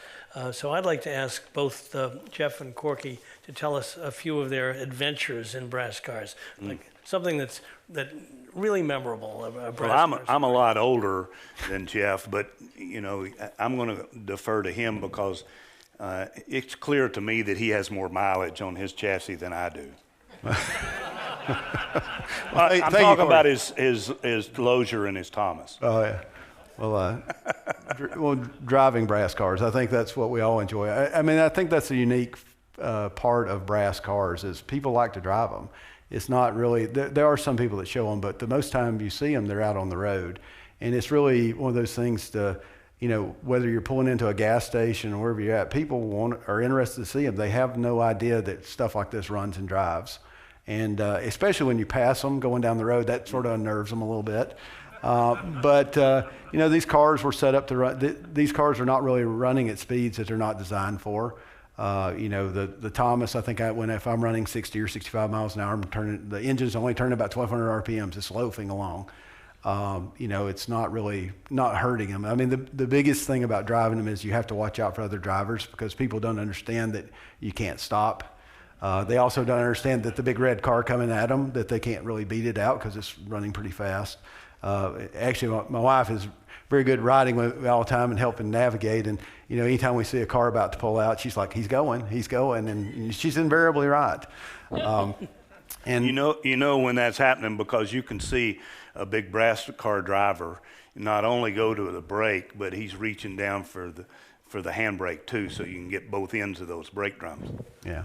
So I'd like to ask both Jeff and Corky to tell us a few of their adventures in brass cars, like something that really memorable. Well, I'm a lot older than Jeff, but I'm going to defer to him because it's clear to me that he has more mileage on his chassis than I do. I'm talking about his Lozier and his Thomas. Oh yeah. Well, driving brass cars, I think that's what we all enjoy. I think that's a unique part of brass cars is people like to drive them. It's not really, there are some people that show them, but the most time you see them, they're out on the road. And it's really one of those things to, whether you're pulling into a gas station or wherever you're at, people are interested to see them. They have no idea that stuff like this runs and drives. And especially when you pass them going down the road, that sort of unnerves them a little bit. But these cars were set up to run. These cars are not really running at speeds that they're not designed for. The Thomas, I think if I'm running 60 or 65 miles an hour, the engine's only turning about 1,200 RPMs. It's loafing along. It's not hurting them. I mean, the biggest thing about driving them is you have to watch out for other drivers because people don't understand that you can't stop. They also don't understand that the big red car coming at them, that they can't really beat it out because it's running pretty fast. Actually, my wife is very good riding with me all the time and helping navigate. And, anytime we see a car about to pull out, she's like, he's going. And she's invariably right. And you know when that's happening because you can see a big brass car driver not only go to the brake, but he's reaching down for the handbrake too, so you can get both ends of those brake drums. Yeah.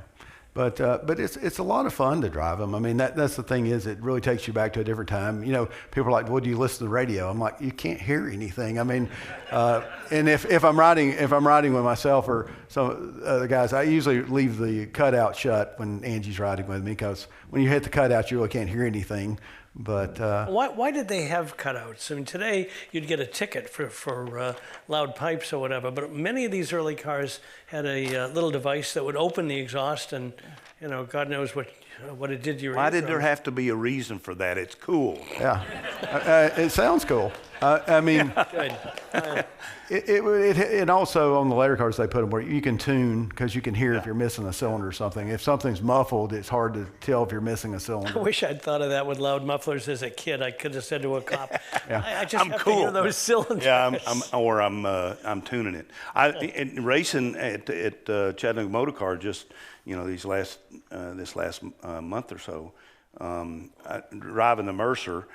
But it's a lot of fun to drive them. I mean, that's the thing is it really takes you back to a different time. People are like, well, do you listen to the radio? I'm like, you can't hear anything. I mean, and if I'm riding with myself or some other guys, I usually leave the cutout shut when Angie's riding with me because when you hit the cutout, you really can't hear anything. But why did they have cutouts? I mean, today you'd get a ticket for loud pipes or whatever, but many of these early cars had a little device that would open the exhaust, and God knows what it did to your. Why did there have to be a reason for that? It's cool. Yeah, it sounds cool. I mean, Good. it also on the later cars they put them where you can tune because you can hear if you're missing a cylinder or something. If something's muffled, it's hard to tell if you're missing a cylinder. I wish I'd thought of that with loud mufflers as a kid. I could have said to a cop, I just I'm have cool. to hear those cylinders. Yeah, I'm tuning it. And racing at Chattanooga Motor Car just this last month or so, driving the Mercer,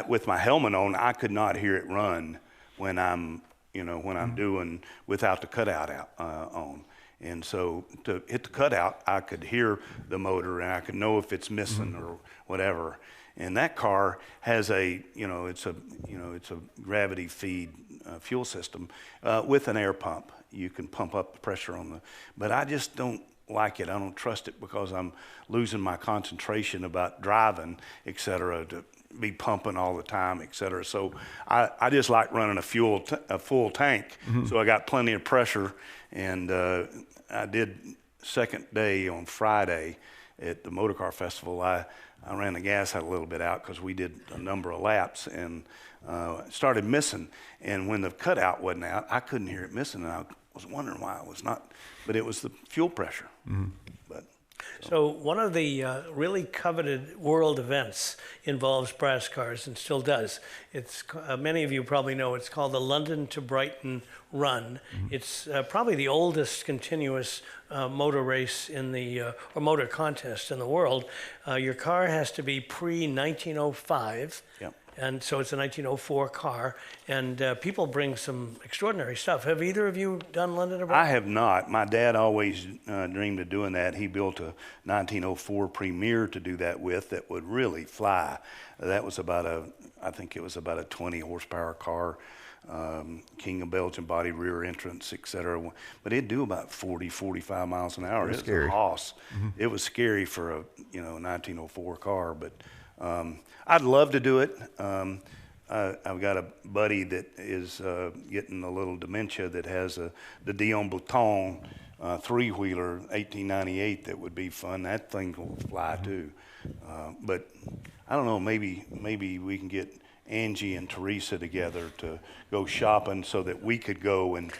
with my helmet on, I could not hear it run when I'm doing without the cutout on. And so to hit the cutout, I could hear the motor and I could know if it's missing or whatever. And that car has it's a gravity feed fuel system with an air pump. You can pump up the pressure but I just don't like it. I don't trust it because I'm losing my concentration about driving, et cetera, to be pumping all the time, et cetera. So I just like running a full tank. So I got plenty of pressure. And I did second day on Friday at the Motor Car Festival. I ran the gas out a little bit out because we did a number of laps and started missing. And when the cutout wasn't out, I couldn't hear it missing. And I was wondering why it was not, but it was the fuel pressure. But So one of the really coveted world events involves brass cars and still does. It's many of you probably know it's called the London to Brighton Run. It's probably the oldest continuous motor race in the or motor contest in the world. Your car has to be pre-1905. Yep. And so it's a 1904 car, and people bring some extraordinary stuff. Have either of you done London to Brighton? I have not. My dad always dreamed of doing that. He built a 1904 Premier to do that with that would really fly. That was I think it was about a 20 horsepower car, King of Belgium body, rear entrance, etc. But it'd do about 40, 45 miles an hour. It was scary. a hoss. It was scary for a 1904 car, but I'd love to do it. I've got a buddy that is getting a little dementia that has the Dion Bouton three-wheeler 1898 that would be fun. That thing will fly too. But I don't know, maybe we can get Angie and Teresa together to go shopping so that we could go and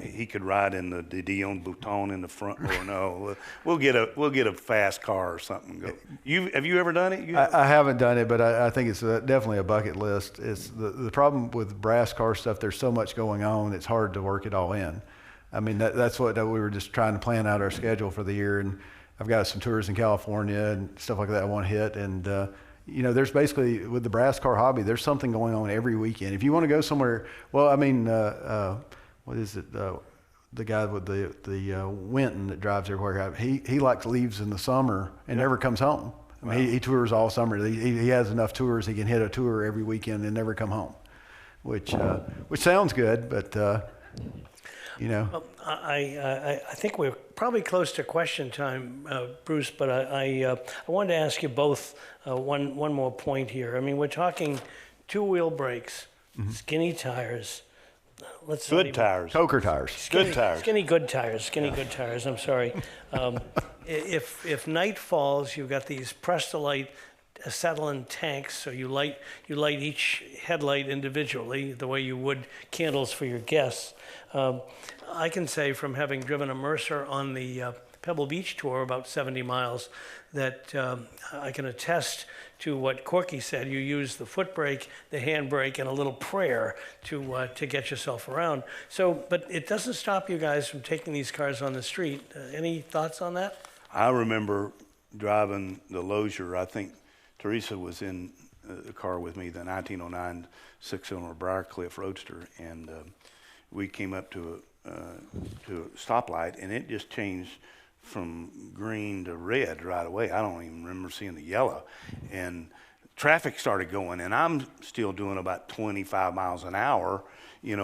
he could ride in the Dion Bouton in the front or no. We'll get a fast car or something. Have you ever done it? I haven't done it, but I think it's definitely a bucket list. It's the problem with brass car stuff. There's so much going on. It's hard to work it all in. I mean, that's what we were just trying to plan out our schedule for the year. And I've got some tours in California and stuff like that I want to hit. And there's basically with the brass car hobby, there's something going on every weekend. If you want to go somewhere, well, I mean, what is it? The guy with the Winton that drives everywhere. He like leaves in the summer and never comes home. I mean, he tours all summer. He has enough tours he can hit a tour every weekend and never come home, which sounds good, but Well, I think we're probably close to question time, Bruce. But I wanted to ask you both one more point here. I mean, we're talking two-wheel brakes, skinny tires. Good tires. Coker tires. Good tires. Skinny good tires. I'm sorry. If night falls, you've got these press-to-light acetylene tanks, so you light each headlight individually, the way you would candles for your guests. I can say from having driven a Mercer on the Pebble Beach tour, about 70 miles, that I can attest to what Corky said. You use the foot brake, the hand brake, and a little prayer to get yourself around. So, but it doesn't stop you guys from taking these cars on the street. Any thoughts on that? I remember driving the Lozier. I think Teresa was in the car with me, the 1909 six-cylinder Briarcliff Roadster, and we came up to a stoplight, and it just changed from green to red right away. I don't even remember seeing the yellow. And traffic started going, and I'm still doing about 25 miles an hour,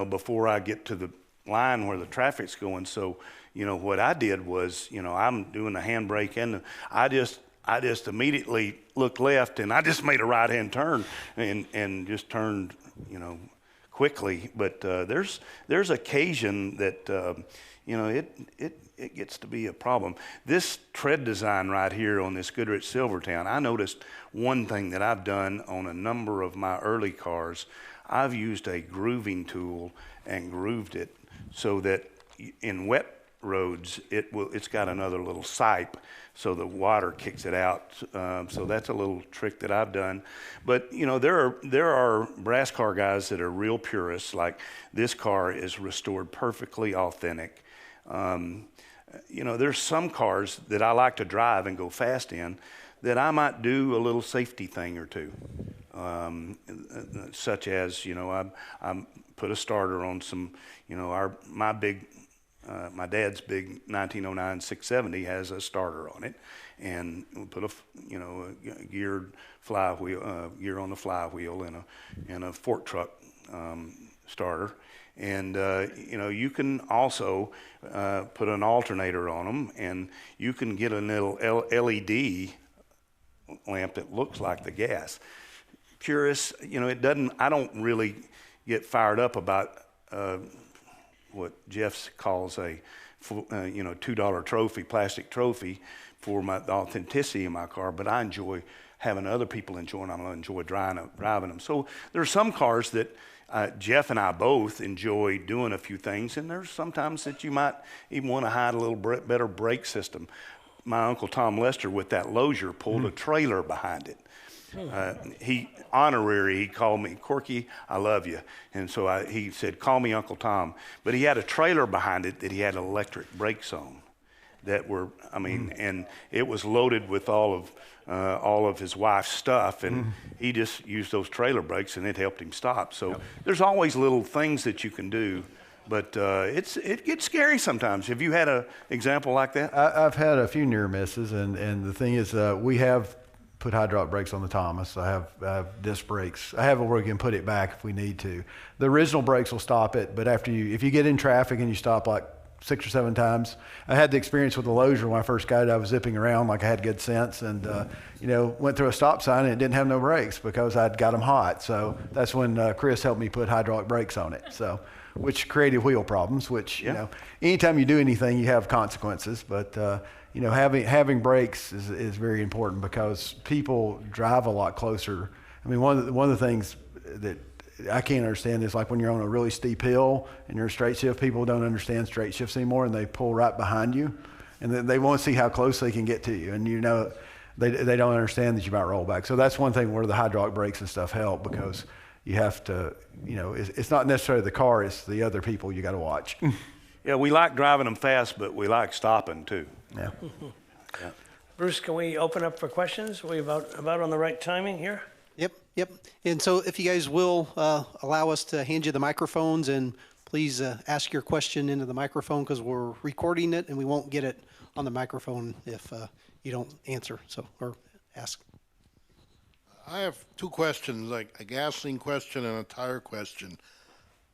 before I get to the line where the traffic's going. So, what I did was, I'm doing the handbrake, and I just immediately looked left, and I just made a right-hand turn and just turned, quickly. But there's occasion that, it gets to be a problem. This tread design right here on this Goodrich Silvertown, I noticed one thing that I've done on a number of my early cars. I've used a grooving tool and grooved it so that in wet roads it's got another little sipe so the water kicks it out. So that's a little trick that I've done. But there are brass car guys that are real purists. Like this car is restored perfectly authentic. There's some cars that I like to drive and go fast in that I might do a little safety thing or two, such as I put a starter on some, my dad's big 1909 670 has a starter on it, and we put a geared flywheel, gear on the flywheel, and a fork truck starter. And you can also put an alternator on them, and you can get a little LED lamp that looks like the gas. Purists, it doesn't. I don't really get fired up about what Jeff calls a $2 trophy, plastic trophy, for the authenticity of my car. But I enjoy having other people enjoy them. I enjoy driving them. So there are some cars that Jeff and I both enjoy doing a few things, and there's sometimes that you might even want to hide a little better brake system. my Uncle Tom Lester with that Lozier pulled a trailer behind it. He called me, Corky, I love you. And so he said, call me Uncle Tom. But he had a trailer behind it that he had electric brakes on that were, and it was loaded with all of his wife's stuff. And he just used those trailer brakes and it helped him stop. So there's always little things that you can do. But it gets scary sometimes. Have you had an example like that? I've had a few near misses, and the thing is, we have put hydraulic brakes on the Thomas. I have disc brakes. I have it where we can put it back if we need to. The original brakes will stop it, but if you get in traffic and you stop like 6 or 7 times, I had the experience with the Lozier when I first got it. I was zipping around like I had good sense, and went through a stop sign and it didn't have no brakes because I'd got them hot. So that's when Chris helped me put hydraulic brakes on it. So, which created wheel problems. Which anytime you do anything, you have consequences. But having brakes is very important because people drive a lot closer. I mean, one of the things that I can't understand is like when you're on a really steep hill and you're a straight shift, people don't understand straight shifts anymore, and they pull right behind you, and they want to see how close they can get to you, and they don't understand that you might roll back. So that's one thing where the hydraulic brakes and stuff help, because you have to, it's not necessarily the car, it's the other people you got to watch. Yeah, we like driving them fast, but we like stopping too. Yeah. Yeah. Bruce, can we open up for questions? Are we about on the right timing here? Yep. And so if you guys will allow us to hand you the microphones, and please ask your question into the microphone, because we're recording it and we won't get it on the microphone if you don't answer or ask. I have 2 questions, like a gasoline question and a tire question.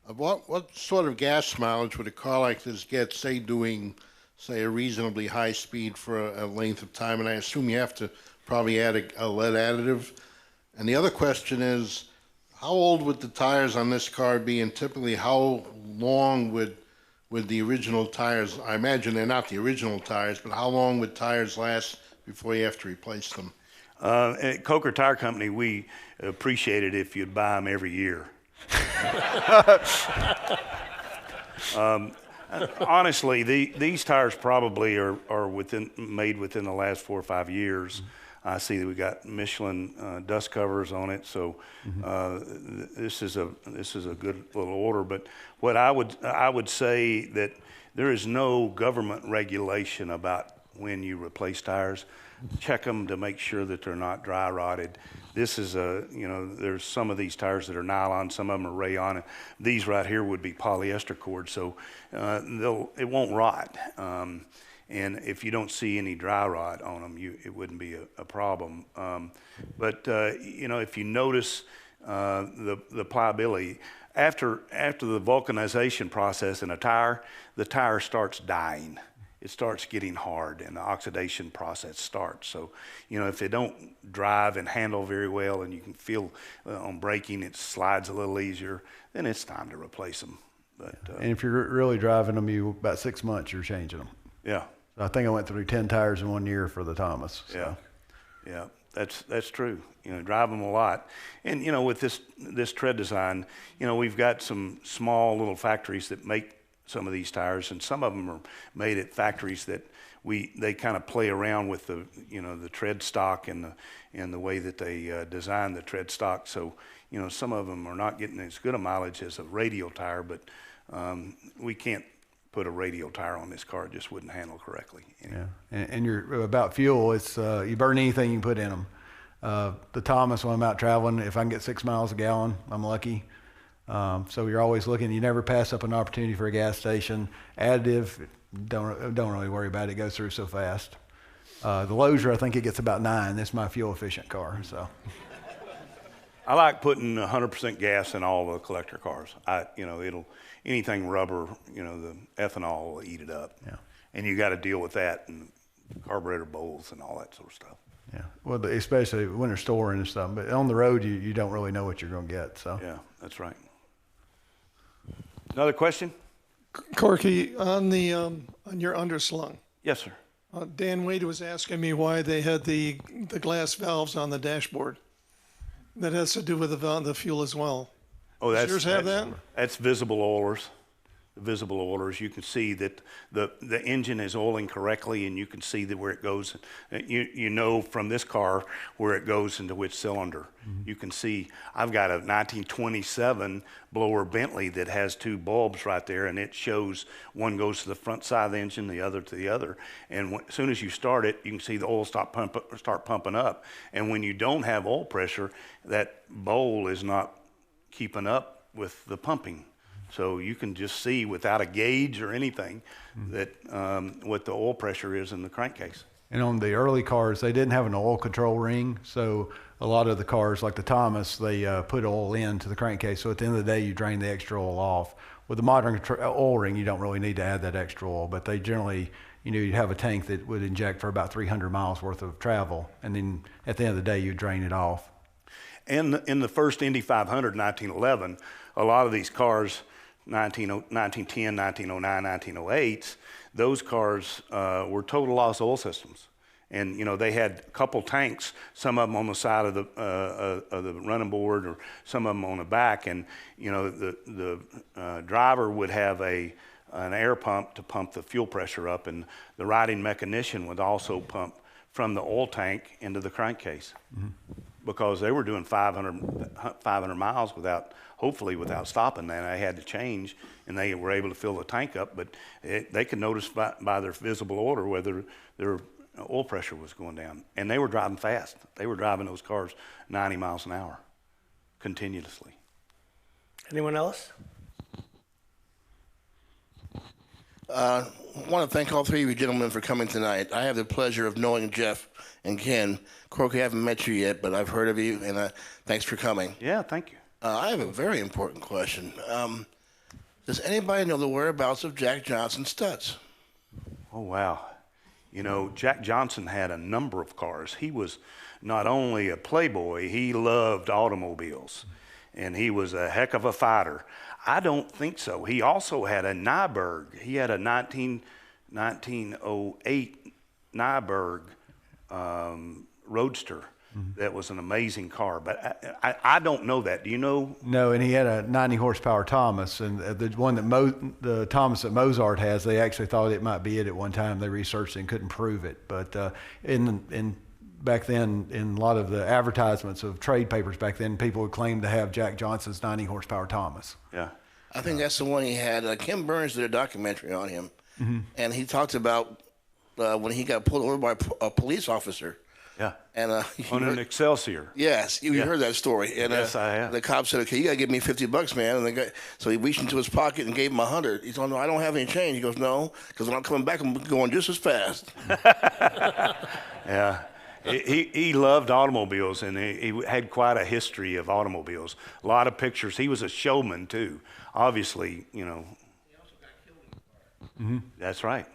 What sort of gas mileage would a car like this get, say, doing, say, a reasonably high speed for a length of time? And I assume you have to probably add a lead additive. And the other question is, how old would the tires on this car be, and typically how long would the original tires, I imagine they're not the original tires, but how long would tires last before you have to replace them? At Coker Tire Company, we appreciate it if you'd buy them every year. Honestly, these tires probably are made within the last 4 or 5 years. I see that we got Michelin dust covers on it, so this is a good little order. But what I would say that there is no government regulation about when you replace tires. Check them to make sure that they're not dry rotted. This is there's some of these tires that are nylon, some of them are rayon. And these right here would be polyester cord, so it won't rot. And if you don't see any dry rot on them, it wouldn't be a problem. But if you notice the pliability, after the vulcanization process in a tire, the tire starts dying. It starts getting hard, and the oxidation process starts. So, if they don't drive and handle very well, and you can feel on braking it slides a little easier, then it's time to replace them. But and if you're really driving them, about 6 months you're changing them. Yeah. I think I went through 10 tires in 1 year for the Thomas. So. Yeah, that's true. Drive them a lot, and with this tread design, we've got some small little factories that make some of these tires, and some of them are made at factories that they kind of play around with the the tread stock and the way that they design the tread stock. So some of them are not getting as good a mileage as a radial tire, but we can't put a radial tire on this car. It just wouldn't handle correctly. Yeah, and you're about fuel. It's you burn anything you can put in them. The Thomas, when I'm out traveling, if I can get 6 miles a gallon, I'm lucky. So you're always looking. You never pass up an opportunity for a gas station. Additive, don't really worry about it. It goes through so fast. The Lozier, I think it gets about 9. That's my fuel efficient car. So I like putting 100% gas in all the collector cars. Anything rubber, the ethanol will eat it up. Yeah. And you got to deal with that and carburetor bowls and all that sort of stuff. Yeah, well, especially when they're storing and stuff. But on the road, you don't really know what you're going to get. So yeah, that's right. Another question? Corky, on your underslung. Yes, sir. Dan Wade was asking me why they had the glass valves on the dashboard. That has to do with the fuel as well. Oh, Does yours have that? That's visible oilers. visible orders, you can see that the engine is oiling correctly, and you can see that where it goes. You know from this car where it goes into which cylinder. You can see I've got a 1927 blower Bentley that has two bulbs right there, and it shows one goes to the front side of the engine, the other to the other. And as soon as you start it, you can see the oil start pumping up. And when you don't have oil pressure, that bowl is not keeping up with the pumping. So you can just see without a gauge or anything that what the oil pressure is in the crankcase. And on the early cars, they didn't have an oil control ring. So a lot of the cars, like the Thomas, they put oil into the crankcase. So at the end of the day, you drain the extra oil off. With the modern oil ring, you don't really need to add that extra oil. But they generally, you have a tank that would inject for about 300 miles worth of travel. And then at the end of the day, you drain it off. And in the first Indy 500, 1911, a lot of these cars, 1910, 1909, 1908s, those cars were total loss oil systems. And, they had a couple tanks, some of them on the side of the running board or some of them on the back. And, the driver would have an air pump to pump the fuel pressure up, and the riding mechanician would also pump from the oil tank into the crankcase. Because they were doing 500 miles hopefully without stopping. And they had to change, and they were able to fill the tank up, but they could notice by their visible order whether their oil pressure was going down. And they were driving fast. They were driving those cars 90 miles an hour continuously. Anyone else? I want to thank all three of you gentlemen for coming tonight. I have the pleasure of knowing Jeff and Ken. Corky, I haven't met you yet, but I've heard of you, and thanks for coming. Yeah, thank you. I have a very important question. Does anybody know the whereabouts of Jack Johnson's studs? Oh, wow. Jack Johnson had a number of cars. He was not only a playboy, he loved automobiles, and he was a heck of a fighter. I don't think so. He also had a Nyberg. He had a 1908 Nyberg Roadster. That was an amazing car, but I don't know that. Do you know? No, and he had a 90 horsepower Thomas, and the one that the Thomas that Mozart has, they actually thought it might be it at one time. They researched it and couldn't prove it, but back then, in a lot of the advertisements of trade papers back then, people would claim to have Jack Johnson's 90 horsepower Thomas. Yeah. I think that's the one he had. Kim Burns did a documentary on him, and he talked about when he got pulled over by a police officer. Yeah. And on an Excelsior. Yes, you heard that story. And yes, I have. The cop said, "Okay, you gotta give me $50, man." And so he reached into his pocket and gave him 100. He told him, "No, I don't have any change." He goes, "No, because when I'm coming back, I'm going just as fast." Yeah. He loved automobiles, and he had quite a history of automobiles. A lot of pictures. He was a showman too. Obviously, He also got killed in the car. That's right.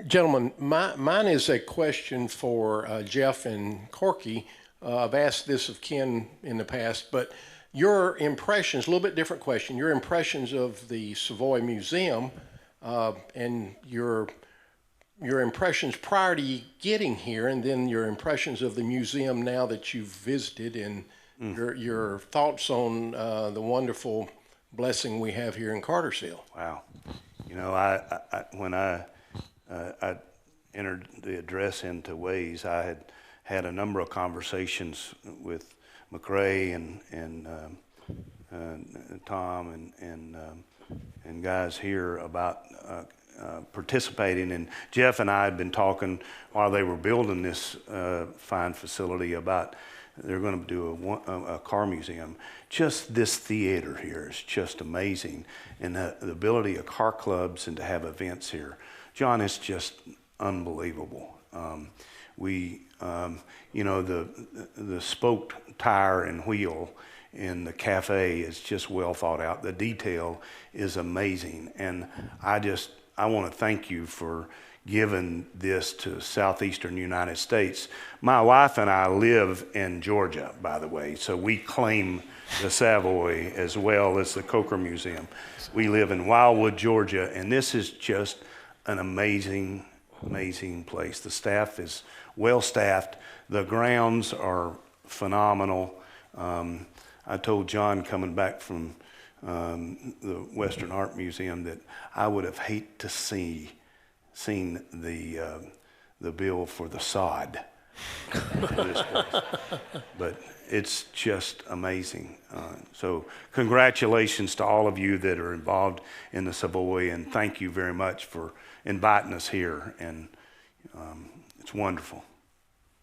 Gentlemen, mine is a question for Jeff and Corky. I've asked this of Ken in the past, but your impressions, a little bit different question, your impressions of the Savoy Museum and your impressions prior to you getting here, and then your impressions of the museum now that you've visited, and your thoughts on the wonderful blessing we have here in Cartersville. Wow. When I entered the address into Waze, I had a number of conversations with McRae and Tom and guys here about participating. And Jeff and I had been talking while they were building this fine facility about they're going to do a car museum. Just this theater here is just amazing, and the ability of car clubs and to have events here. John, it's just unbelievable. The spoked tire and wheel in the cafe is just well thought out. The detail is amazing, and I want to thank you for giving this to southeastern United States. My wife and I live in Georgia, by the way, so we claim the Savoy as well as the Coker Museum. We live in Wildwood, Georgia, and this is just an amazing place. The staff is well staffed. The grounds are phenomenal. I told John coming back from the Western Art Museum that I would have hated to seen the bill for the sod for this place. But it's just amazing. So congratulations to all of you that are involved in the Savoy, and thank you very much for inviting us here. And it's wonderful.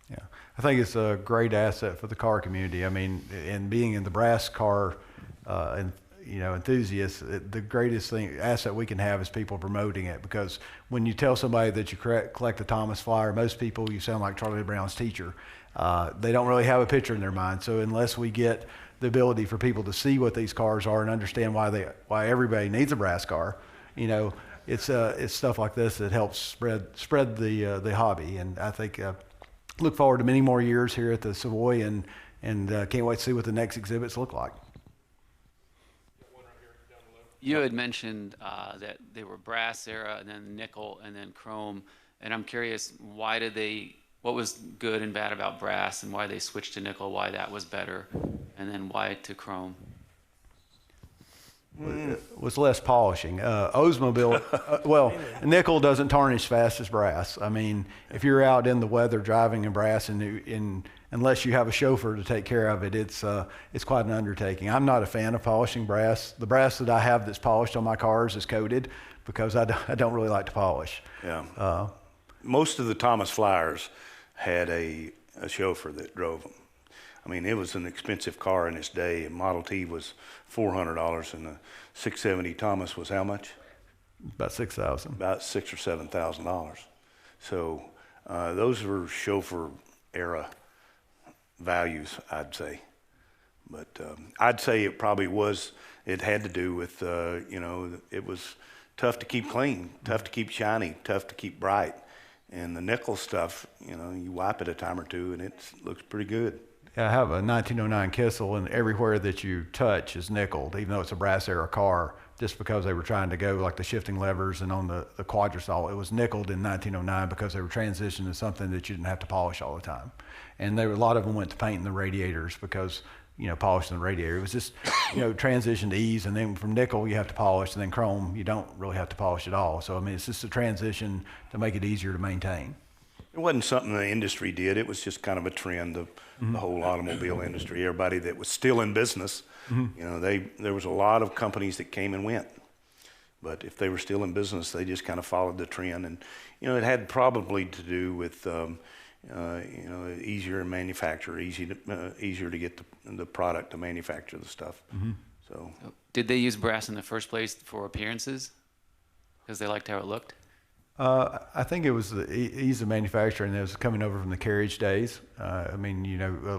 Yeah, I think it's a great asset for the car community. I mean, and being in the brass car, and enthusiasts, the greatest asset we can have is people promoting it. Because when you tell somebody that you collect the Thomas flyer, most people, you sound like Charlie Brown's teacher. They don't really have a picture in their mind. So unless we get the ability for people to see what these cars are and understand why everybody needs a brass car, it's stuff like this that helps spread the hobby. And I think look forward to many more years here at the Savoy, and can't wait to see what the next exhibits look like. You had mentioned that they were brass era, and then nickel, and then chrome. And I'm curious, what was good and bad about brass, and why they switched to nickel, why that was better, and then why to chrome? Was less polishing. Oldsmobile, well, nickel doesn't tarnish fast as brass. I mean, if you're out in the weather driving in brass, and unless you have a chauffeur to take care of it, it's quite an undertaking. I'm not a fan of polishing brass. The brass that I have that's polished on my cars is coated because I don't really like to polish. Yeah. Most of the Thomas Flyers had a chauffeur that drove them. I mean, it was an expensive car in its day. A Model T was $400, and the 670 Thomas was how much? About $6,000. About $6,000 or $7,000. So those were chauffeur era values, I'd say. But I'd say it probably was. It had to do with it was tough to keep clean, tough to keep shiny, tough to keep bright. And the nickel stuff, you wipe it a time or two, and it looks pretty good. Yeah, I have a 1909 Kissel, and everywhere that you touch is nickeled, even though it's a brass era car, just because they were trying to go like the shifting levers and on the quadristol. It was nickeled in 1909 because they were transitioning to something that you didn't have to polish all the time. And a lot of them went to painting the radiators because, polishing the radiator. It was just, transition to ease, and then from nickel you have to polish, and then chrome you don't really have to polish at all. So, I mean, it's just a transition to make it easier to maintain. It wasn't something the industry did. It was just kind of a trend of the whole automobile industry. Everybody that was still in business, there was a lot of companies that came and went. But if they were still in business, they just kind of followed the trend. And, it had probably to do with, easier to manufacture, easier to get the product to manufacture the stuff. So, did they use brass in the first place for appearances? Because they liked how it looked? I think it was the ease of manufacturing that was coming over from the carriage days. A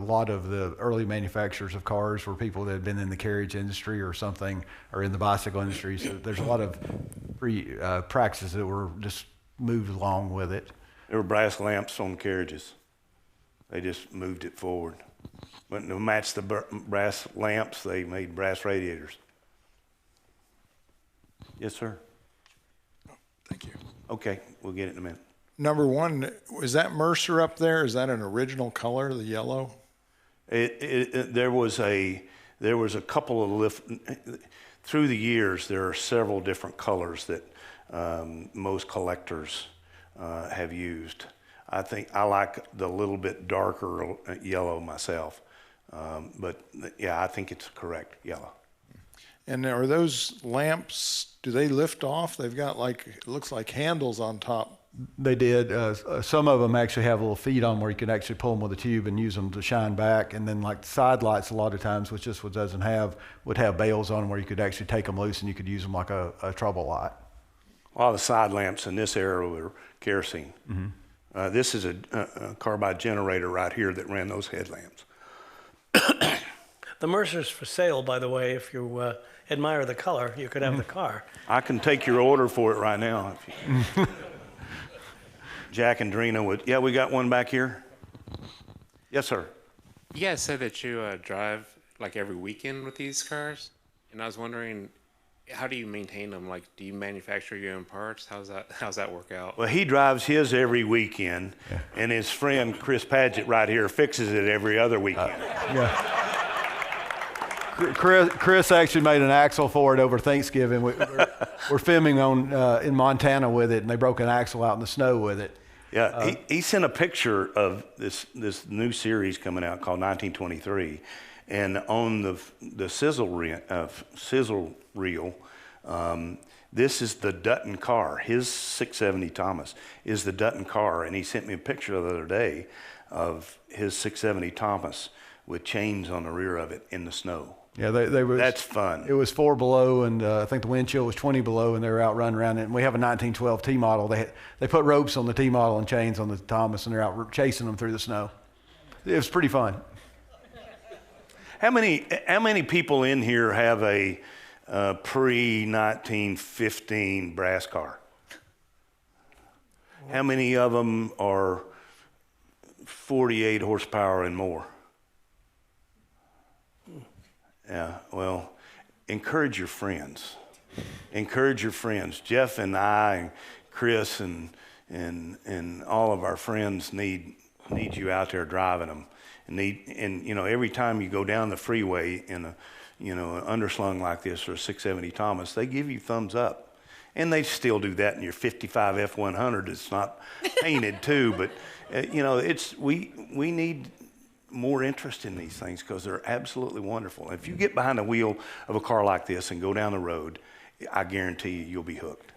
lot of the early manufacturers of cars were people that had been in the carriage industry or something, or in the bicycle industry. So there's a lot of practices that were just moved along with it. There were brass lamps on carriages. They just moved it forward. But to match the brass lamps, they made brass radiators. Yes, sir. Thank you. Okay, we'll get it in a minute. Number one, is that Mercer up there? Is that an original color, the yellow? There was a couple of through the years. There are several different colors that most collectors have used. I think I like the little bit darker yellow myself, but yeah, I think it's correct yellow. And are those lamps, do they lift off? They've got it looks like handles on top. They did. Some of them actually have little feet on where you can actually pull them with a tube and use them to shine back. And then like the side lights, a lot of times, which this one doesn't have, would have bails on them where you could actually take them loose and you could use them like a trouble light. A lot of the side lamps in this era were kerosene. This is a carbide generator right here that ran those headlamps. The Mercer's for sale, by the way. If you admire the color, you could have the car. I can take your order for it right now. Jack and Drina would. Yeah, we got one back here. Yes, sir. You guys said that you drive like every weekend with these cars, and I was wondering, how do you maintain them? Like, do you manufacture your own parts? How's that work out? Well, he drives his every weekend, and his friend Chris Padgett right here fixes it every other weekend. Yeah. Chris actually made an axle for it over Thanksgiving. We're filming in Montana with it, and they broke an axle out in the snow with it. Yeah, he sent a picture of this new series coming out called 1923, and on the sizzle reel, this is the Dutton car. His 670 Thomas is the Dutton car, and he sent me a picture the other day of his 670 Thomas with chains on the rear of it in the snow. Yeah, that's fun. It was 4 below, and I think the wind chill was 20 below, and they were out running around it. And we have a 1912 T model. They put ropes on the T model and chains on the Thomas, and they're out chasing them through the snow. It was pretty fun. How many people in here have a pre-1915 brass car? How many of them are 48 horsepower and more? Yeah, well, encourage your friends. Encourage your friends. Jeff and I, and Chris, and all of our friends need you out there driving them. And you know, every time you go down the freeway in an underslung like this or a 670 Thomas, they give you thumbs up. And they still do that in your 55 F100. It's not painted too, but we need more interest in these things because they're absolutely wonderful. If you get behind the wheel of a car like this and go down the road, I guarantee you'll be hooked.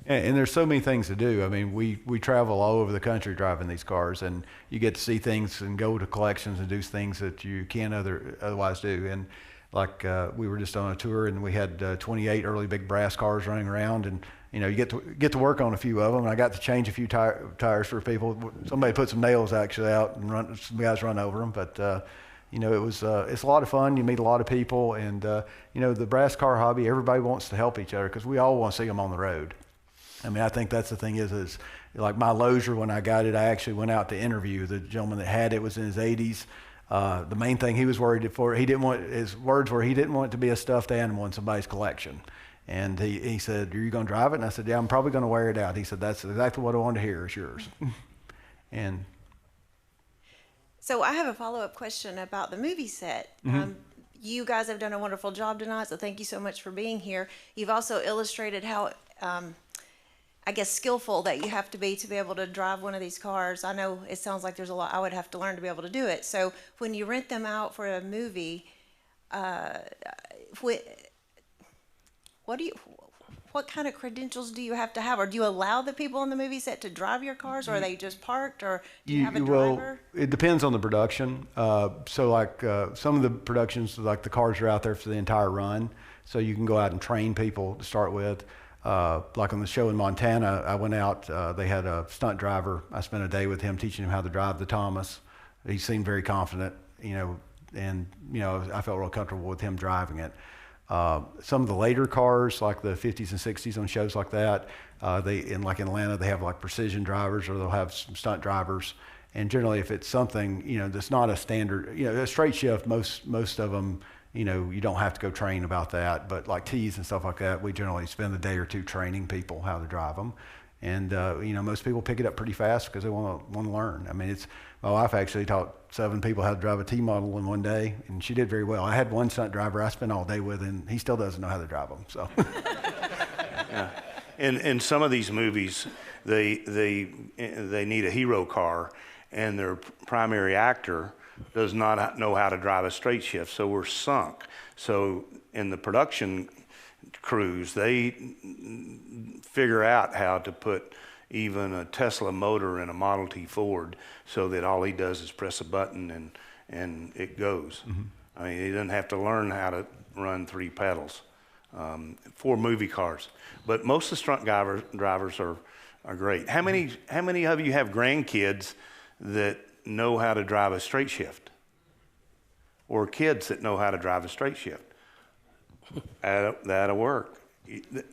And there's so many things to do. I mean, we travel all over the country driving these cars, and you get to see things and go to collections and do things that you can't otherwise do. And like we were just on a tour, and we had 28 early big brass cars running around, and you get to work on a few of them. And I got to change a few tires for people. Somebody put some nails actually out, and some guys run over them. But it's a lot of fun. You meet a lot of people, and the brass car hobby. Everybody wants to help each other because we all want to see them on the road. I mean, I think that's the thing is like my Lozier, when I got it, I actually went out to interview the gentleman that had it. Was in his 80s. The main thing he was worried for, his words were he didn't want it to be a stuffed animal in somebody's collection. And he said, "Are you going to drive it?" And I said, "Yeah, I'm probably going to wear it out." He said, "That's exactly what I wanted to hear. It's yours." And so I have a follow-up question about the movie set. Mm-hmm. You guys have done a wonderful job tonight, so thank you so much for being here. You've also illustrated how I guess skillful that you have to be able to drive one of these cars. I know it sounds like there's a lot I would have to learn to be able to do it. So when you rent them out for a movie, what kind of credentials do you have to have, or do you allow the people on the movie set to drive your cars, or are they just parked, or do you have a driver? Well, it depends on the production. So like some of the productions, like the cars are out there for the entire run, so you can go out and train people to start with. Like on the show in Montana, I went out, they had a stunt driver. I spent a day with him teaching him how to drive the Thomas. He seemed very confident, and I felt real comfortable with him driving it. Some of the later cars, like the 50s and 60s on shows like that, like in Atlanta, they have like precision drivers, or they'll have some stunt drivers. And generally, if it's something, that's not a standard, a straight shift, most of them, you don't have to go train about that. But like T's and stuff like that, we generally spend a day or two training people how to drive them. And, most people pick it up pretty fast because they want to learn. I mean, my wife actually taught 7 people how to drive a T model in one day, and she did very well. I had one stunt driver I spent all day with, and he still doesn't know how to drive them. So, yeah. In some of these movies, they need a hero car, and their primary actor does not know how to drive a straight shift, so we're sunk. So in the production crews, they figure out how to put even a Tesla motor in a Model T Ford so that all he does is press a button and it goes. Mm-hmm. I mean, he doesn't have to learn how to run 3 pedals for movie cars. But most of the stunt drivers are great. How many of you have grandkids that know how to drive a straight shift, or kids that know how to drive a straight shift? That'll work.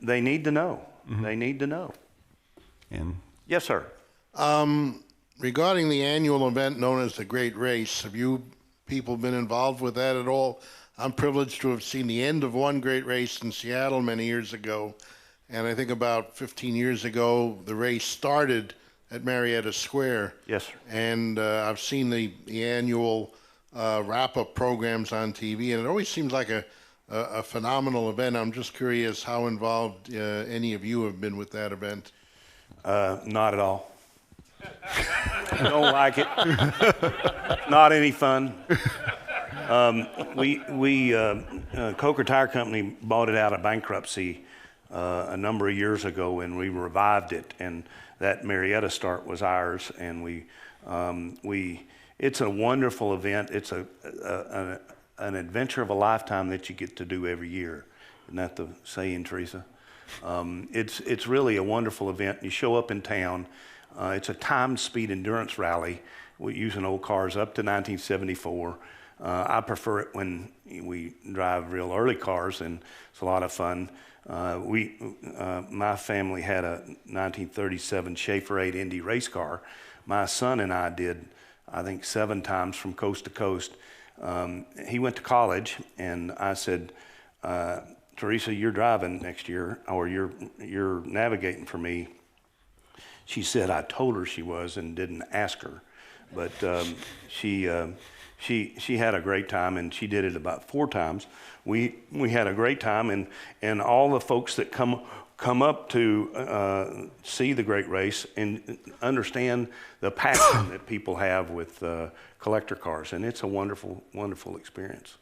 They need to know. Mm-hmm. They need to know. And yes, sir. Regarding the annual event known as the Great Race, have you people been involved with that at all? I'm privileged to have seen the end of one great race in Seattle many years ago, and I think about 15 years ago the race started at Marietta Square. Yes, sir. And I've seen the annual wrap-up programs on TV, and it always seems like a phenomenal event. I'm just curious how involved any of you have been with that event. Not at all. Don't like it. Not any fun. Coker Tire Company bought it out of bankruptcy a number of years ago, and we revived it. And that Marietta start was ours, and it's a wonderful event. It's an adventure of a lifetime that you get to do every year. Isn't that the saying, Teresa? It's really a wonderful event. You show up in town. It's a timed speed endurance rally. We're using old cars up to 1974. I prefer it when we drive real early cars, and it's a lot of fun. My family had a 1937 Schaefer 8 Indy race car. My son and I did, I think, 7 times from coast to coast. He went to college, and I said, Teresa, you're driving next year, or you're navigating for me. She said I told her she was and didn't ask her, but she had a great time, and she did it about 4 times. We had a great time, and all the folks that come up to see the great race and understand the passion that people have with collector cars, and it's a wonderful, wonderful experience.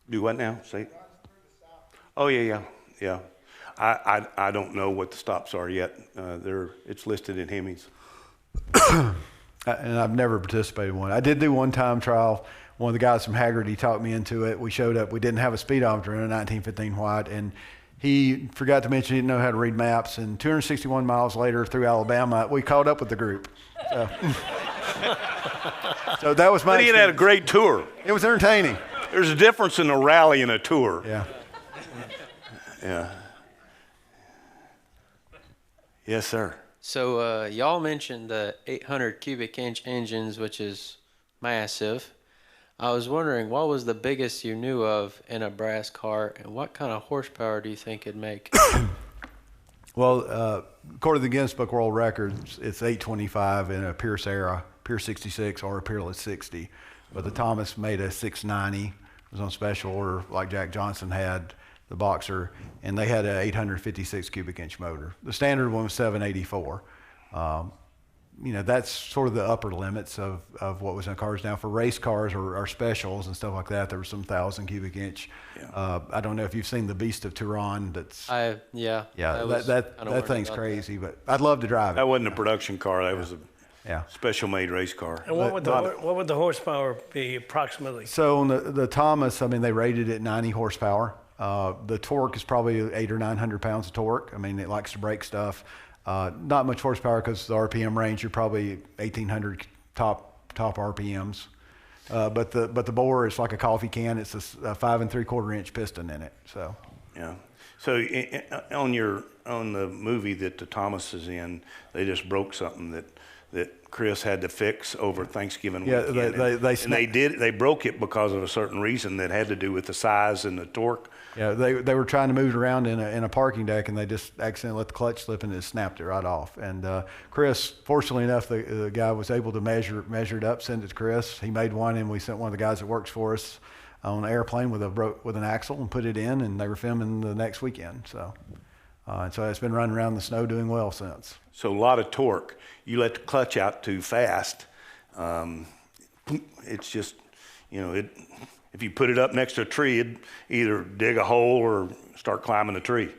Do what now? Say. Oh yeah. I don't know what the stops are yet. It's listed in Hemi's. And I've never participated in one. I did do one time trial. One of the guys from Haggerty talked me into it. We showed up. We didn't have a speedometer in a 1915 white, and he forgot to mention he didn't know how to read maps. And 261 miles later through Alabama, we caught up with the group. So that was my. But he had a great tour. It was entertaining. There's a difference in a rally and a tour. Yeah. Yeah. Yes, sir. So y'all mentioned the 800 cubic inch engines, which is massive. I was wondering, what was the biggest you knew of in a brass car, and what kind of horsepower do you think it'd make? Well, according to the Guinness Book World Records, it's 825 in a Pierce era, Pierce 66 or a Peerless 60. But the Thomas made a 690. It was on special order, like Jack Johnson had, the Boxer, and they had an 856 cubic inch motor. The standard one was 784. That's sort of the upper limits of what was in cars. Now for race cars or specials and stuff like that, there was some 1,000 cubic inch. Yeah. I don't know if you've seen the Beast of Turan. That thing's crazy, but I'd love to drive it. That wasn't a production car. That was a special made race car. And what would the horsepower be approximately? So on the Thomas, they rated it 90 horsepower. The torque is probably 800 or 900 pounds of torque. It likes to break stuff. Not much horsepower because the RPM range, you're probably 1,800 top RPMs. But the bore is like a coffee can. It's a 5 3/4 inch piston in it. So. Yeah. So on the movie that the Thomas is in, they just broke something that Chris had to fix over Thanksgiving weekend. They broke it because of a certain reason that had to do with the size and the torque. Yeah, they were trying to move it around in a parking deck, and they just accidentally let the clutch slip, and it snapped it right off. And Chris, fortunately enough, the guy was able to measure it up, send it to Chris. He made one, and we sent one of the guys that works for us on an airplane with an axle and put it in, and they were filming the next weekend. So it's been running around the snow doing well since. So a lot of torque. You let the clutch out too fast, it's just, if you put it up next to a tree, it'd either dig a hole or start climbing a tree.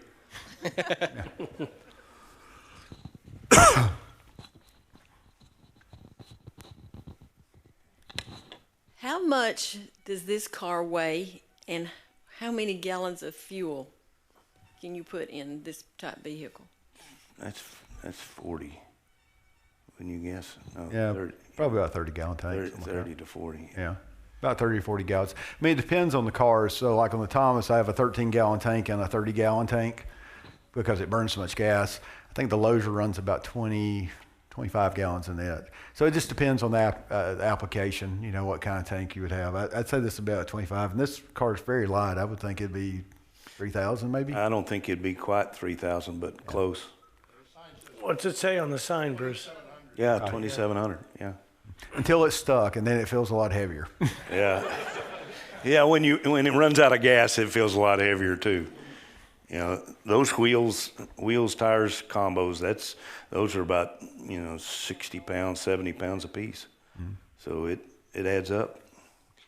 How much does this car weigh, and how many gallons of fuel can you put in this type vehicle? That's 40. Wouldn't you guess? No, yeah, 30. Probably about 30 gallon tanks. 30 to 40. Yeah. About 30 to 40 gallons. It depends on the cars. So like on the Thomas, I have a 13-gallon tank and a 30-gallon tank because it burns so much gas. I think the Lozier runs about 25 gallons in it. So it just depends on the application, what kind of tank you would have. I'd say this is about 25. And this car is very light. I would think it'd be 3,000 maybe. I don't think it'd be quite 3,000, but close. What's it say on the sign, Bruce? Yeah, 2,700. Yeah. Until it's stuck, and then it feels a lot heavier. Yeah. Yeah, when it runs out of gas, it feels a lot heavier too. You know, those wheels, tires, combos, those are about, 60 pounds, 70 pounds a piece. So it adds up.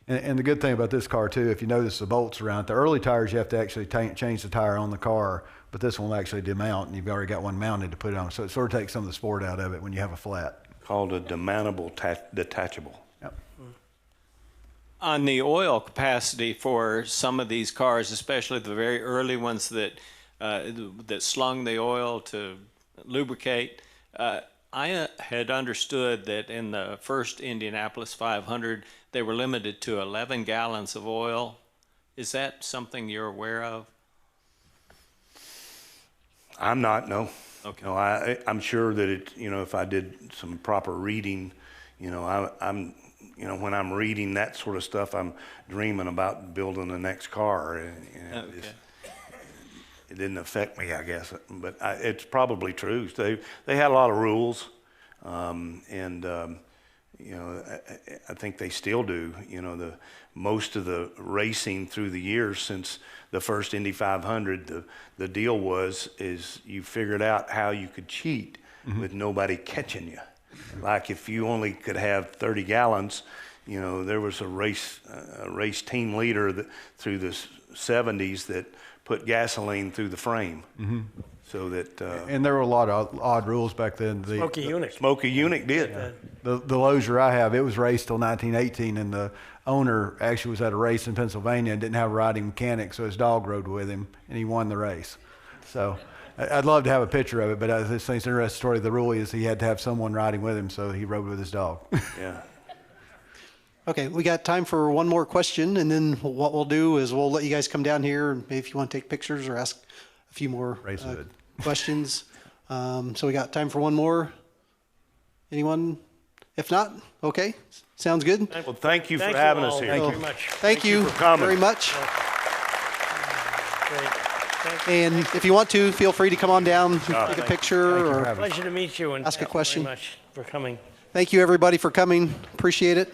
And the good thing about this car too, if you notice the bolts around it, the early tires you have to actually change the tire on the car, but this one will actually demount, and you've already got one mounted to put it on. So it sort of takes some of the sport out of it when you have a flat. Called a demountable detachable. Yep. On the oil capacity for some of these cars, especially the very early ones that slung the oil to lubricate, I had understood that in the first Indianapolis 500, they were limited to 11 gallons of oil. Is that something you're aware of? I'm not, no. Okay. No, I'm sure that if I did some proper reading, I'm when I'm reading that sort of stuff, I'm dreaming about building the next car. And it didn't affect me, I guess, but it's probably true. They had a lot of rules, and I think they still do. Most of the racing through the years since the first Indy 500, the deal is you figured out how you could cheat with nobody catching you. Like if you only could have 30 gallons, there was a race team leader through the 70s that put gasoline through the frame. So that and there were a lot of odd rules back then. Smoky Eunuch. Smoky Eunuch did. The Lozier I have, it was raced till 1918, and the owner actually was at a race in Pennsylvania and didn't have a riding mechanic, so his dog rode with him, and he won the race. So I'd love to have a picture of it, but this thing's an interesting story. The rule is he had to have someone riding with him, so he rode with his dog. Yeah. Okay, we got time for one more question, and then what we'll do is we'll let you guys come down here, and maybe if you want to take pictures or ask a few more questions. So we got time for one more. Anyone? If not, okay, sounds good. Well, thank you for having us here. Thank you very much. Thank you for coming. very much. Great. Thank you. And if you want to, feel free to come on down, take a picture, or Pleasure to meet you, and ask a question. Thank you very much for coming. Thank you, everybody, for coming. Appreciate it.